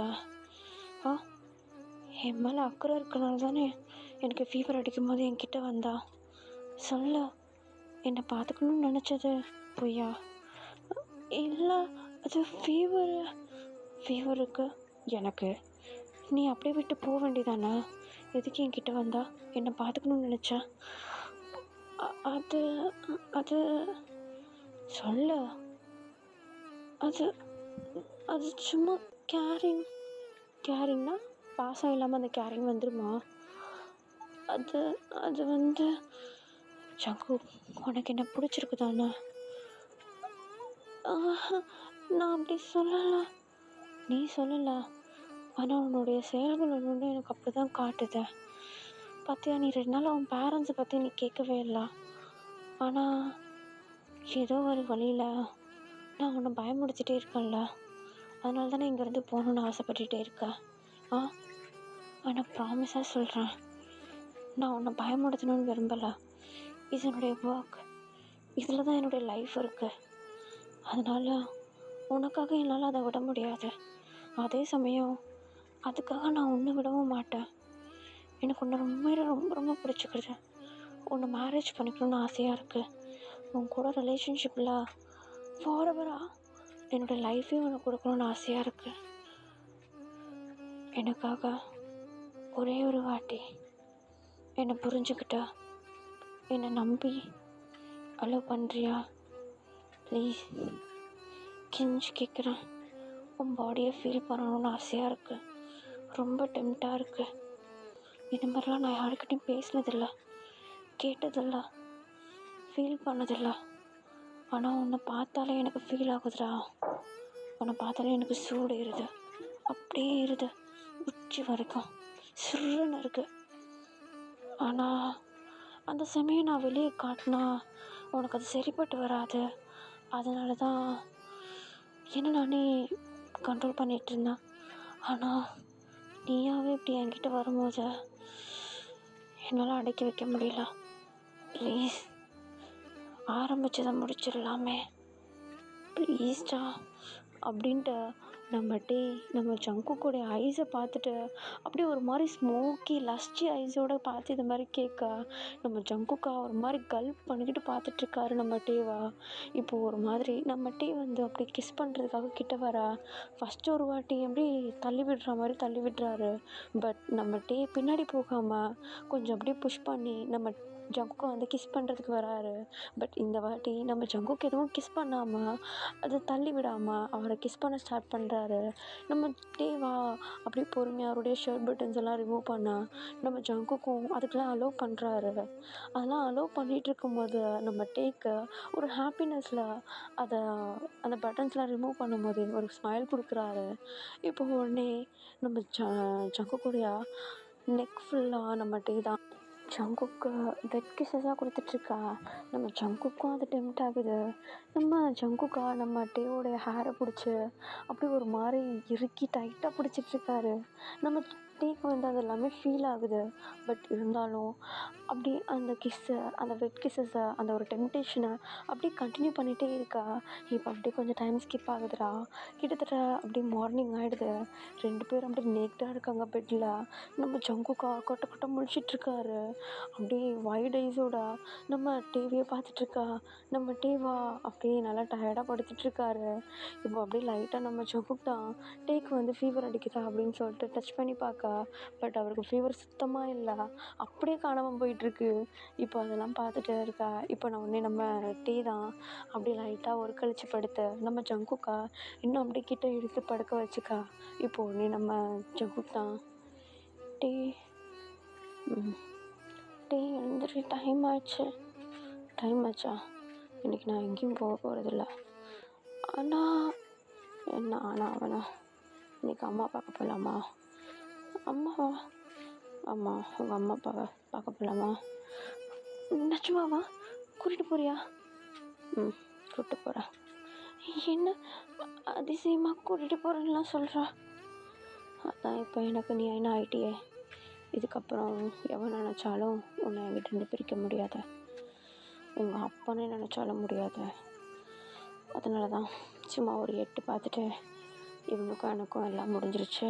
Speaker 1: என் மேலே அக்கறை இருக்கனால தானே எனக்கு ஃபீவர் அடிக்கும் போது என்கிட்ட வந்தா. சொல்ல, என்னை பார்த்துக்கணும்னு நினச்சது பொய்யா? இல்லை, அது ஃபீவருக்கு எனக்கு நீ அப்படியே விட்டு போக வேண்டியதானே? எதுக்கு என்கிட்ட வந்தா? என்னை பார்த்துக்கணும்னு நினச்சேன். அது அது சொல்ல, அது அது சும்மா கேரிங்னா பாசம் இல்லாமல் அந்த கேரிங் வந்துடுமா? அது அது வந்து சங்கு, உனக்கு என்ன பிடிச்சிருக்கு தானே? நான் அப்படி சொல்லலை. நீ சொல்லலை, ஆனால் உன்னுடைய செயல்கள் ஒன்று எனக்கு அப்படி தான் காட்டுது. பார்த்தியா, நீ 2 நாள் உன் பேரண்ட்ஸை பற்றி நீ கேட்கவே இல்லை. ஆனால் ஏதோ ஒரு வழியில் நான் உன்னை பயமுடுத்திட்டே இருக்கேன்ல. அதனால தானே இங்கேருந்து போகணுன்னு ஆசைப்பட்டுட்டே இருக்கேன். ஆனால் ப்ராமிஸாக சொல்கிறேன், நான் உன்னை பயமுடுத்தணும்னு விரும்பலை. இது என்னுடைய ஒர்க், இதில் தான் என்னுடைய லைஃப் இருக்குது. அதனால் உனக்காக என்னால் அதை விட முடியாது. அதே சமயம் அதுக்காக நான் உன்னை விடவும் மாட்டேன். எனக்கு உன்னை ரொம்ப ரொம்ப பிடிச்சிக்கிறது. உன்னை மேரேஜ் பண்ணிக்கணும்னு ஆசையாக இருக்குது. உன் கூட ரிலேஷன்ஷிப்பில் ஃபாரெவராக என்னோடய லைஃப்பையும் உனக்கு கொடுக்கணும்னு ஆசையாக இருக்குது. எனக்காக ஒரே ஒரு வாட்டி என்னை புரிஞ்சுக்கிட்ட, என்னை நம்பி அலோவ் பண்ணுறியா? ப்ளீஸ், கெஞ்சி கேட்குறேன். உன் பாடியை ஃபீல் பண்ணணும்னு ஆசையாக இருக்குது. ரொம்ப டெம்ப்டாக இருக்குது. இது மாதிரிலாம் நான் யாருக்கிட்டையும் பேசினதில்லை, கேட்டதில்லை, ஃபீல் பண்ணதில்லை. ஆனால் உன்னை பார்த்தாலே எனக்கு ஃபீல் ஆகுதுடா. உன்னை பார்த்தாலே எனக்கு சூடு ஏறுது, அப்படியே ஏறுது உச்சி வரைக்கும், சுருன்னு இருக்குது. ஆனால் அந்த சமயம் நான் வெளியே காட்டினா உனக்கு அது சரிப்பட்டு வராது. அதனால தான் என்ன நானே கண்ட்ரோல் பண்ணிகிட்ருந்தேன். ஆனால் நீயாவே இப்படி என்கிட்ட வரும்போது என்னால் அடக்கி வைக்க முடியல. ப்ளீஸ், ஆரம்பிச்சதை முடிச்சிடலாமே ப்ளீஸ்டா அப்படின்ட்டு நம்ம ஜங்குக்கூடைய ஐஸை பார்த்துட்டு அப்படியே ஒரு மாதிரி ஸ்மோக்கி லஸ்டி ஐஸோடு பார்த்து இது மாதிரி கேட்க, நம்ம ஜங்குக்கா ஒரு மாதிரி கல்ப் பண்ணிக்கிட்டு பார்த்துட்ருக்காரு நம்ம டேவா. இப்போது ஒரு மாதிரி நம்ம டே வந்து அப்படி கிஸ் பண்ணுறதுக்காக கிட்ட வர ஃபஸ்ட்டு ஒரு வாட்டி அப்படி தள்ளி விடுற மாதிரி தள்ளி விடுறாரு. பட் நம்ம டே பின்னாடி போகாமல் கொஞ்சம் அப்படியே புஷ் பண்ணி நம்ம ஜங்குக்கா வந்து கிஸ் பண்ணுறதுக்கு வராரு. பட் இந்த வாட்டி நம்ம ஜங்குக்கு எதுவும் கிஸ் பண்ணாமல் அதை தள்ளி விடாமல் அவரை கிஸ் பண்ண ஸ்டார்ட் பண்ணுறாரு. நம்ம டேவா அப்படியே பொறுமையாக அவருடைய ஷர்ட் பட்டன்ஸ் எல்லாம் ரிமூவ் பண்ண நம்ம ஜங்குக்கும் அதுக்கெல்லாம் அலோவ் பண்ணுறாரு. அதெல்லாம் அலோவ் பண்ணிகிட்டு இருக்கும்போது நம்ம டேக்கு ஒரு ஹாப்பினஸில் அதை அந்த பட்டன்ஸ்லாம் ரிமூவ் பண்ணும்போது ஒரு ஸ்மைல் கொடுக்குறாரு. இப்போ உடனே நம்ம ஜங்குக்குடைய நெக் ஃபுல்லாக நம்ம டே தான் ஜங்குக்கு வெட் கிஸ்ஸஸாக கொடுத்துட்ருக்கா. நம்ம ஜங்குக்கும் அது டெம்ப்ட் ஆகுது. நம்ம ஜங்குக்கா நம்ம டேவோடைய ஹேரை பிடிச்சி அப்படி ஒரு மாதிரி இறுக்கி டைட்டாக பிடிச்சிட்ருக்காரு. நம்ம டேக்கு வந்து அது எல்லாமே ஃபீல் ஆகுது. பட் இருந்தாலும் அப்படி அந்த கிஸ்ஸை, அந்த வெட் கிஸ்ஸஸை, அந்த ஒரு டெம்ப்டேஷனை அப்படியே கண்டினியூ பண்ணிகிட்டே இருக்கா. இப்போ அப்படியே கொஞ்சம் டைம் ஸ்கிப் ஆகுதுடா. கிட்டத்தட்ட அப்படியே மார்னிங் ஆகிடுது. 2 பேரும் அப்படியே நேக்டாக இருக்காங்க பெட்டில். நம்ம ஜங்குக்கா கொட்ட கொட்ட முழிச்சிட்ருக்காரு. அப்படியே வைட் ஐஸோட நம்ம டேவியை பார்த்துட்ருக்கா. நம்ம டேவா அப்படியே நல்லா டயர்டாக படுத்துட்ருக்காரு. இப்போ அப்படியே லைட்டாக நம்ம ஜங்குக் தான் டேக்கு வந்து ஃபீவர் அடிக்குதா அப்படின்னு சொல்லிட்டு டச் பண்ணி பார்க்க, பட் அவருக்கு ஃபீவர் சுத்தமாக இல்லை, அப்படியே காணாமல் போயிட்டுருக்கு. இப்போ அதெல்லாம் பார்த்துட்டு இருக்கா. இப்போ நான் உடனே நம்ம டே தான் அப்படியே லைட்டாக ஒரு கழிச்சு படுத்து நம்ம ஜங்குக்கா இன்னும் அப்படியே கிட்ட இழுத்து படுக்க வச்சுக்கா. இப்போ உடனே நம்ம ஜங்குக் தான் டே டே எழுந்துரு, டைம் ஆச்சா? இன்றைக்கி நான் எங்கேயும் போக போகிறதில்ல. ஆனால் அவனை இன்றைக்கி அம்மா பார்க்க போகலாமா? அம்மாவா? ஆமாம், உங்கள் அம்மா அப்பாவை பார்க்க போகலாமா? நிஜமாவா? கூட்டிகிட்டு போறியா? கூப்பிட்டு போகிறேன். என்ன அதிசயமாக கூட்டிகிட்டு போகிறேன்லாம் சொல்கிற? அதான் இப்போ எனக்கு நீ என்ன ஆயிட்டியே. இதுக்கப்புறம் எவன் நினச்சாலும் உன்னை என்கிட்ட பிரிக்க முடியாது. உங்கள் அப்பனே நினச்சாலும் முடியாது. அதனால தான் சும்மா ஒரு எட்டு பார்த்துட்டு இவனுக்கும் எனக்கும் எல்லாம் முடிஞ்சிருச்சு,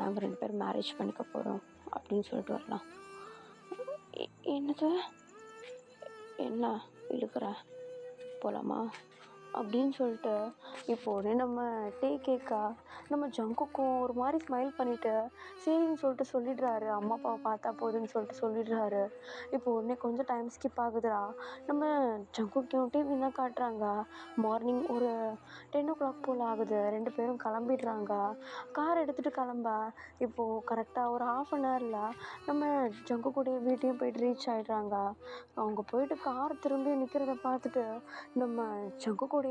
Speaker 1: நாங்கள் 2 பேரும் மேரேஜ் பண்ணிக்க போகிறோம் அப்படின்னு சொல்லிட்டு வரலாம். என்னது, என்ன இழுக்கிற, போகலாமா அப்படின்னு சொல்லிட்டு இப்போ உடனே நம்ம டீ கேக்கா நம்ம ஜங்குக்கும் ஒரு மாதிரி ஸ்மைல் பண்ணிவிட்டு சரின்னு சொல்லிட்டு சொல்லிடுறாரு. அம்மா அப்பாவை பார்த்தா போதுன்னு சொல்லிட்டு சொல்லிடுறாரு. இப்போ உடனே கொஞ்சம் டைம் ஸ்கிப் ஆகுதுடா. நம்ம ஜங்குக்கும் டிவி தான் காட்டுறாங்க. மார்னிங் ஒரு 10 o'clock போல் ஆகுது. 2 பேரும் கிளம்பிடுறாங்க. கார் எடுத்துகிட்டு கிளம்ப இப்போது கரெக்டாக ஒரு 1/2 hourல நம்ம ஜங்கு கூடயே வீட்டையும் போயிட்டு ரீச் ஆகிடுறாங்க. அவங்க போயிட்டு கார் திரும்பி நிற்கிறத பார்த்துட்டு நம்ம ஜங்கு கூடைய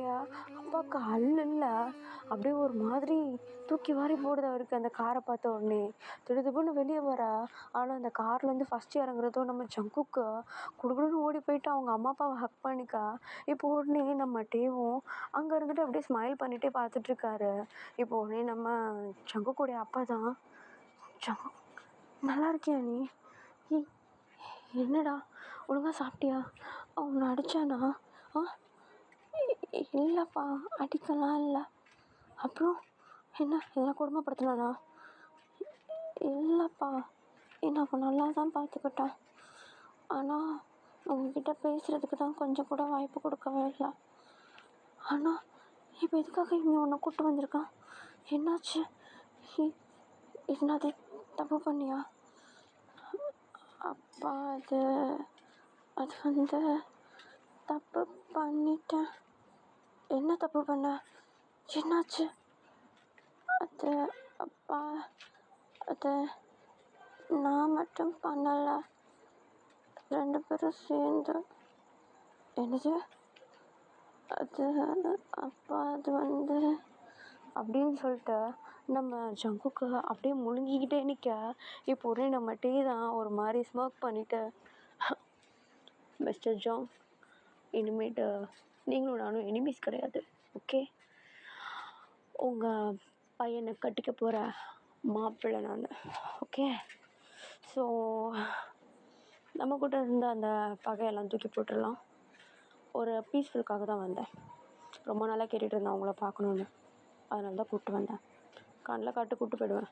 Speaker 1: அப்பாவுக்கு அல்ல அப்படியே ஒரு மாதிரி தூக்கி வாரி போடுது அவருக்கு. அந்த காரை பார்த்த உடனே திடுதிப்புன்னு வெளியே வர, ஆனால் அந்த கார்லேருந்து ஃபஸ்ட்டு இறங்குறதும் நம்ம ஜங்குக்கு குடுகுடுன்னு ஓடி போயிட்டு அவங்க அம்மா அப்பாவை ஹக் பண்ணிக்க. இப்போ உடனே நம்ம டேவும் அங்கே இருந்துட்டு அப்படியே ஸ்மைல் பண்ணிகிட்டே பார்த்துட்ருக்காரு. இப்போ உடனே நம்ம ஜங்குக்குடைய அப்பா தான், ஜங்கு நல்லா இருக்கியா நீ? ஏய், என்னடா ஒழுங்காக சாப்பிட்டியா? அவனை அடித்தானா? ஆ, இல்லைப்பா, அடிக்கலாம் இல்லை. அப்புறம் என்ன கொடுமைப்படுத்தினானா? இல்லைப்பா, என்ன அவன் நல்லா தான் பார்த்துக்கிட்டான். ஆனால் உங்ககிட்ட பேசுகிறதுக்கு தான் கொஞ்சம் கூட வாய்ப்பு கொடுக்கவே இல்லை. ஆனால் இப்போ எதுக்காக இங்கே உன்னை கூப்பிட்டு வந்திருக்கான்? என்னாச்சு? என்னது தப்பு பண்ணியா? அப்பா, அது வந்து தப்பு பண்ணிட்டேன். என்ன தப்பு பண்ண? என்னாச்சு? அது அப்பா, அது நான் மட்டும் பண்ணலை, 2 பேரும் சேர்ந்து. என்னது? அது அப்பா, அது வந்து அப்படின்னு சொல்லிட்டு நம்ம ஜங்குக்கு அப்படியே முழுங்கிக்கிட்டே நிற்க. இப்போ உடனே நம்ம டீ தான் ஒரு மாதிரி ஸ்மோக் பண்ணிவிட்டு, மிஸ்டர் ஜாங், இனிமேட்டு நீங்களும் நானும் எனிமீஸ் கிடையாது, ஓகே? உங்கள் பையனை கட்டிக்க போகிற மாப்பிள்ளை நான், ஓகே? ஸோ நம்ம கூட இருந்த அந்த பகையெல்லாம் தூக்கி போட்டுடலாம். ஒரு பீஸ்ஃபுல்காக தான் வந்தேன். ரொம்ப நாளாக கேட்டுகிட்டு இருந்தேன் அவங்கள பார்க்கணுன்னு. அதனால தான் கூப்பிட்டு வந்தேன். கண்ணில் காட்டு கூப்பிட்டு போயிடுவேன்.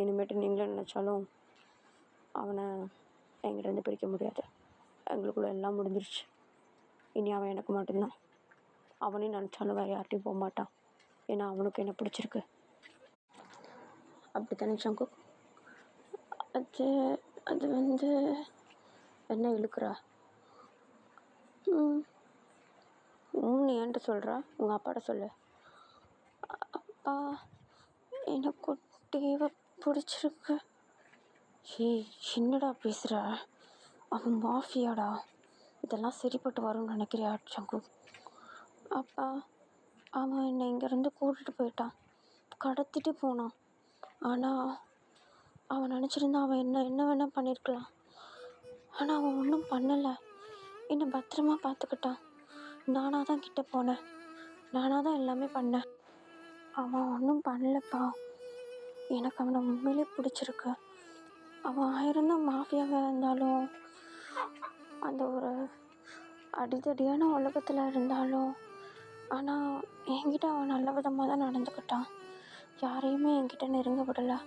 Speaker 1: இனிமேட்டு நீங்களே நினச்சாலும் அவனை என்கிட்டேருந்து பிரிக்க முடியாது. எங்களுக்குள்ளே எல்லாம் முடிஞ்சிருச்சு. இனி அவன் எனக்கு மட்டும்தான். அவனையும் நினச்சாலும் வேறு யார்கிட்டையும் போக மாட்டான். ஏன்னா அவனுக்கு என்ன பிடிச்சிருக்கு. அப்படி தானே ஜங்கு? அது வந்து என்ன இழுக்கிறா? நீ என்கிட்ட சொல்கிற, உங்கள் அப்பாட்ட சொல்லு. அப்பா, எனக்கு டீவை பிடிச்சிருக்கு. என்னடா பேசுகிற? அவன் மாஃபியாடா. இதெல்லாம் சரிப்பட்டு வரும்னு நினைக்கிறியா ஜங்கு? அப்பா, அவன் என்னை இங்கேருந்து கூட்டிகிட்டு போயிட்டான், கடத்திட்டு போனான். ஆனால் அவன் நினச்சிருந்தா அவன் என்ன வேணால் பண்ணியிருக்கலாம். ஆனால் அவன் ஒன்றும் பண்ணலை. என்னை பத்திரமா பார்த்துக்கிட்டான். நானாக தான் கிட்டே போனேன், நானாக தான் எல்லாமே பண்ணேன். அவன் ஒன்றும் பண்ணலப்பா. எனக்கு அவனை உண்மையிலே பிடிச்சிருக்கு. அவன் ஆயிரம் மாஃபியாவாக இருந்தாலும், அந்த ஒரு அடிதடியான உலகத்தில் இருந்தாலும், ஆனால் என்கிட்ட அவன் நல்ல விதமாக தான் நடந்துக்கிட்டான். யாரையுமே என்கிட்ட நெருங்க விடலை.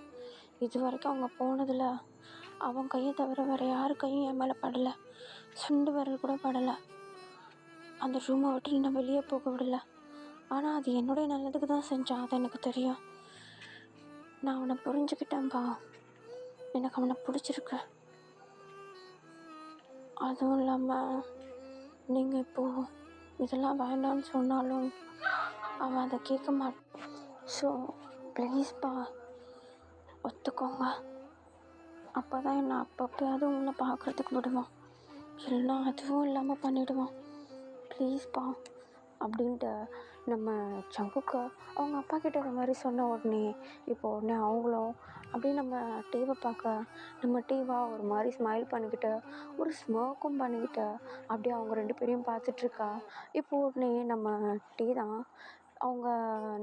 Speaker 1: இது வரைக்கும் அவங்க போனதில் அவன் கையை தவிர வேறு யார் கையும் என் மேலே படலை. சுண்டு விரல் கூட படலை. அந்த ரூமை விட்டு நான் வெளியே போக விடலை. ஆனால் அது என்னுடைய நல்லதுக்கு தான் செஞ்சான், அது எனக்கு தெரியும். நான் அவனை புரிஞ்சுக்கிட்டேன்ப்பா. எனக்கு அவனை பிடிச்சிருக்கு. அதுவும் இல்லாமல் நீங்கள் இப்போது இதெல்லாம் வேண்டான்னு சொன்னாலும் அவன் அதை கேட்க மாட்டான். ஸோ ப்ளீஸ்ப்பா, ஒத்துக்கோங்க. அப்போ தான் என்னை அப்பப்போயாவது உங்களை பார்க்குறதுக்கு விடுவான். இல்லைனா அதுவும் இல்லாமல் பண்ணிவிடுவான். ப்ளீஸ்ப்பா அப்படின்ட்டு நம்ம ஜங்குக்கு அவங்க அப்பா கிட்ட இந்த மாதிரி சொன்ன உடனே இப்போ உடனே அவங்களும் அப்படியே நம்ம டீவை பார்க்க, நம்ம டீவா ஒரு மாதிரி ஸ்மைல் பண்ணிக்கிட்டு ஒரு ஸ்மோக்கும் பண்ணிக்கிட்டு அப்படியே அவங்க 2 பேரையும் பார்த்துட்ருக்கா. இப்போ உடனே நம்ம டீ தான் அவங்க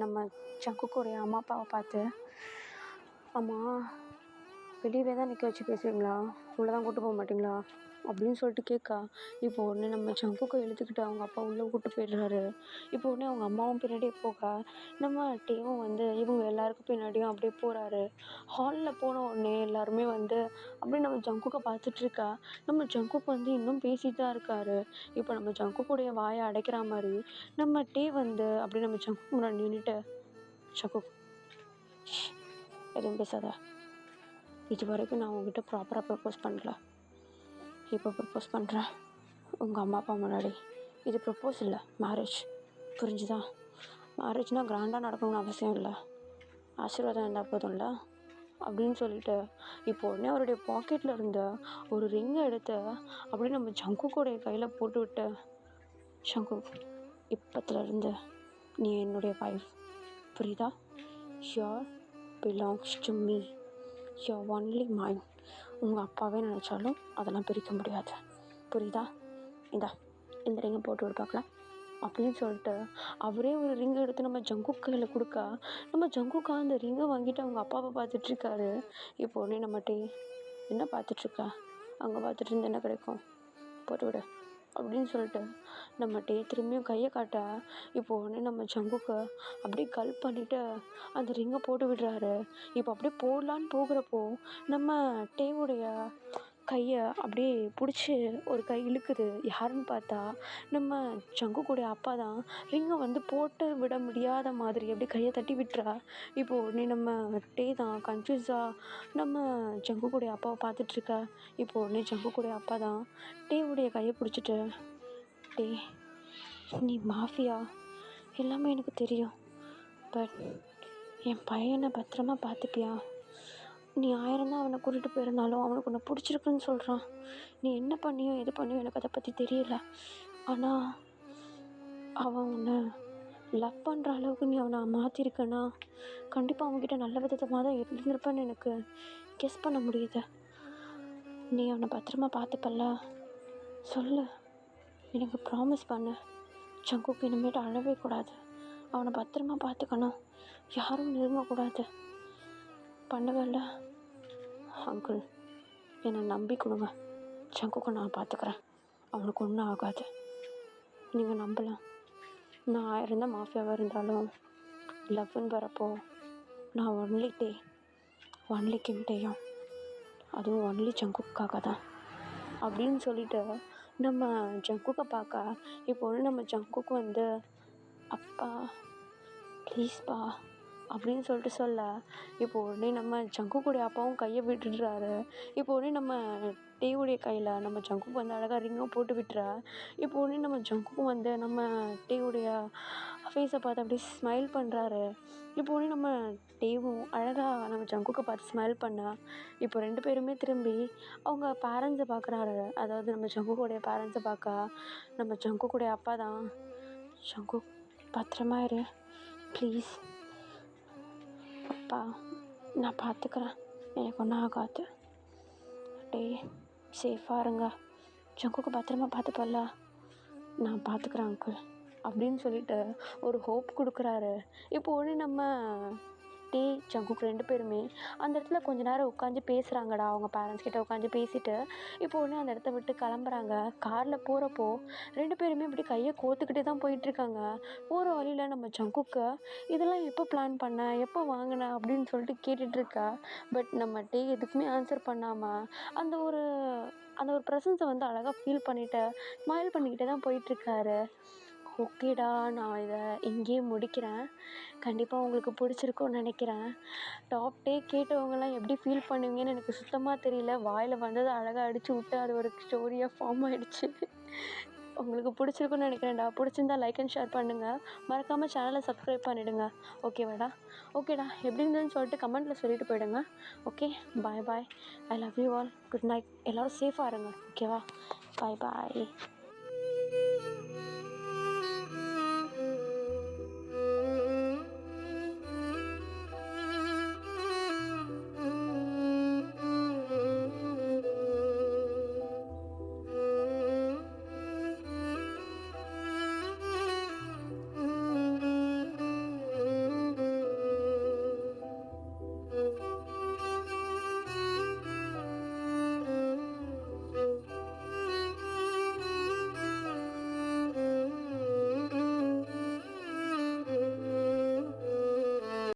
Speaker 1: நம்ம ஜங்குக்குடைய அம்மா அப்பாவை பார்த்து, அம்மா வெளியவே தான் நிற்க வச்சு பேசுவீங்களா? உள்ளே தான் கூட்டு போக மாட்டீங்களா? அப்படின்னு சொல்லிட்டு கேட்கா. இப்போ உடனே நம்ம சங்குக்கை இழுத்துக்கிட்டு அவங்க அப்பா உள்ளே கூட்டு போயிடுறாரு. இப்போ உடனே அவங்க அம்மாவும் பின்னாடியே போக, நம்ம டேவும் வந்து இவங்க எல்லாருக்கும் பின்னாடியும் அப்படியே போகிறாரு. ஹாலில் போன உடனே எல்லாருமே வந்து அப்படியே நம்ம ஜங்குக்கை பார்த்துட்ருக்கா. நம்ம ஜங்குக் வந்து இன்னும் பேசிட்டு தான் இருக்காரு. இப்போ நம்ம ஜங்குக்குடைய வாயை அடைக்கிற மாதிரி நம்ம டே வந்து அப்படியே நம்ம ஜங்குக் முன்னாடி நின்றுட்டு, "ஜங்குக், எதுவும் பேசாத. இது வரைக்கும் நான் உங்ககிட்ட ப்ராப்பராக ப்ரப்போஸ் பண்ணல. இப்போ ப்ரப்போஸ் பண்ணுறேன் உங்கள் அம்மா அப்பா முன்னாடி. இது ப்ரப்போஸ் இல்லை, மேரேஜ். புரிஞ்சுதா? மேரேஜ்னால் கிராண்டாக நடக்கணும்னு அவசியம் இல்லை. ஆசீர்வாதம் இருந்தால் போதும்ல." அப்படின்னு சொல்லிட்டு இப்போ உடனே அவருடைய பாக்கெட்டில் இருந்த ஒரு ரிங்கை எடுத்து அப்படியே நம்ம ஜங்குக்குடைய கையில் போட்டு விட்டு, "ஜங்குக், இப்போத்துலேருந்து நீ என்னுடைய வைஃப். புரியுதா? Your belongs to me. Your only mind. உங்கள் அப்பாவே நினச்சாலும் அதெல்லாம் பிரிக்க முடியாது. புரியுதா? இந்த ரிங்கை போட்டு விடு பார்க்கலாம்." அப்படின்னு சொல்லிட்டு அவரே ஒரு ரிங்கை எடுத்து நம்ம ஜங்குக் கையில் கொடுக்க, நம்ம ஜங்குக்கா அந்த ரிங்கை வாங்கிட்டு அவங்க அப்பாவை பார்த்துட்ருக்காரு. இப்போ உடனே நம்ம டே, "என்ன பார்த்துட்ருக்கா? அங்கே பார்த்துட்டு இருந்து என்ன கிடைக்கும்? போட்டு விடு." அப்படின்னு சொல்லிட்டு நம்ம டே திரும்பியும் கையை காட்ட, இப்போ உடனே நம்ம ஜங்குக்கை அப்படியே கல் பண்ணிவிட்டு அந்த ரிங்கை போட்டு விடுறாரு. இப்போ அப்படியே போடலான்னு போகிறப்போ நம்ம டேவுடைய கையை அப்படியே பிடிச்சி ஒரு கை இழுக்குது. யாருன்னு பார்த்தா நம்ம ஜங்குக்குடைய அப்பா தான். ரிங்கை வந்து போட்டு விட முடியாத மாதிரி அப்படியே கையை தட்டி விட்டுறா. இப்போ உடனே நம்ம டே தான் கன்ஃப்யூஸாக நம்ம ஜங்குக்குடைய அப்பாவை பார்த்துட்ருக்கா. இப்போ உடனே ஜங்குக்குடைய அப்பா தான் டேவுடைய கையை பிடிச்சிட்டு, "டே, நீ மாஃபியா எல்லாமே எனக்கு தெரியும். பட் என் பையனை பத்திரமா பார்த்துப்பியா? நீ 1000 தான் அவனை கூட்டிகிட்டு போயிருந்தாலும் அவனுக்கு உன்னை பிடிச்சிருக்குன்னு சொல்கிறான். நீ என்ன பண்ணியோ எது பண்ணியோ எனக்கு அதை பற்றி தெரியல. ஆனால் அவன் உன்னை லவ் பண்ணுற அளவுக்கு நீ அவனை மாற்றிருக்கனா கண்டிப்பாக அவன்கிட்ட நல்ல விதமாக தான் இருந்திருப்பேன்னு எனக்கு கெஸ் பண்ண முடியுது. நீ அவனை பத்திரமா பார்த்துப்பல்ல? சொல்லு, எனக்கு ப்ராமிஸ் பண்ணு. ஜங்குக்கு இனிமேட்டு அழவே கூடாது. அவனை பத்திரமா பார்த்துக்கணும். யாரும் நெருங்கக்கூடாது. பண்ணுவல்ல?" "அங்கிள், என்னை நம்பி கொடுங்க. ஜங்குக்கை நான் பார்த்துக்கிறேன். அவனுக்கு ஒன்றும் ஆகாது. நீங்கள் நம்பலாம். நான் 1000 தான் மாஃபியாவாக இருந்தாலும் லவ்னு வரப்போ நான் ஒன்லி டே, ஒன்லி கிம்டேயும், அதுவும் ஒன்லி ஜங்குக்காக தான்." அப்படின்னு சொல்லிட்டு நம்ம ஜங்குக்கை பார்க்க, இப்போ ஒன்று நம்ம ஜங்குக்கு வந்து, "அப்பா ப்ளீஸ்ப்பா" அப்படின்னு சொல்லிட்டு சொல்ல, இப்போ உடனே நம்ம ஜங்குக்குடைய அப்பாவும் கையை விட்டுடுறாரு. இப்போ உடனே நம்ம டேவுடைய கையில் நம்ம ஜங்குக்கு வந்து அழகாக ரிங்கும் போட்டு விட்டுறா. இப்போ உடனே நம்ம ஜங்குக்கும் வந்து நம்ம டேவுடைய ஃபேஸை பார்த்து அப்படியே ஸ்மைல் பண்ணுறாரு. இப்போ உடனே நம்ம டேவும் அழகாக நம்ம ஜங்குக்கை பார்த்து ஸ்மைல் பண்ணா. இப்போ 2 பேருமே திரும்பி அவங்க பேரண்ட்ஸை பார்க்குறாரு. அதாவது நம்ம ஜங்குக்குடைய பேரண்ட்ஸை பார்க்க, நம்ம ஜங்குக்குடைய அப்பா தான், "ஜங்குக், பத்திரமா இரு ப்ளீஸ். அப்பா, நான் பார்த்துக்கிறேன். எனக்கு ஒன்றும் ஆகாது. டே, சேஃபாக இருங்க. ஜங்குக்கு பத்திரமா பார்த்துப்பல்ல? நான் பார்த்துக்கிறேன் அங்கிள்." அப்படின்னு சொல்லிட்டு ஒரு ஹோப் கொடுக்குறாரு. இப்போ உடனே நம்ம டே, ஜங்குக் 2 பேருமே அந்த இடத்துல கொஞ்ச நேரம் உட்காந்து பேசுகிறாங்கடா. அவங்க பேரண்ட்ஸ் கிட்ட உட்காந்து பேசிட்டு இப்போ உடனே அந்த இடத்த விட்டு கிளம்புறாங்க. காரில் போகிறப்போ 2 பேருமே இப்படி கையை கோத்துக்கிட்டே தான் போயிட்டுருக்காங்க. போகிற வழியில் நம்ம ஜங்குக்கு, "இதெல்லாம் எப்போ பிளான் பண்ண, எப்போ வாங்கின?" அப்படின்னு சொல்லிட்டு கேட்டுட்ருக்கா. பட் நம்ம டே எதுக்குமே ஆன்சர் பண்ணாமல் அந்த ஒரு ப்ரெசன்ஸை வந்து அழகாக ஃபீல் பண்ணிவிட்டு ஸ்மைல் பண்ணிக்கிட்டே தான் போயிட்டுருக்காரு. ஓகேடா, நான் இதை இங்கேயே முடிக்கிறேன். கண்டிப்பாக உங்களுக்கு பிடிச்சிருக்கும்னு நினைக்கிறேன். டாப் டே கேட்டவங்கலாம் எப்படி ஃபீல் பண்ணுவீங்கன்னு எனக்கு சுத்தமாக தெரியல. வாயில் வந்ததை அழகாக அடித்து விட்டு அது ஒரு ஸ்டோரியாக ஃபார்ம் ஆகிடுச்சு. உங்களுக்கு பிடிச்சிருக்குன்னு நினைக்கிறேன்டா. பிடிச்சிருந்தா லைக் அண்ட் ஷேர் பண்ணுங்கள். மறக்காமல் சேனலை சப்ஸ்கிரைப் பண்ணிவிடுங்க. ஓகேடா, எப்படி இருந்ததுன்னு சொல்லிட்டு கமெண்ட்டில் சொல்லிட்டு போயிடுங்க. Okay, bye. I love you all. Good night. எல்லோரும் சேஃபாக இருங்க. ஓகேவா? பாய்.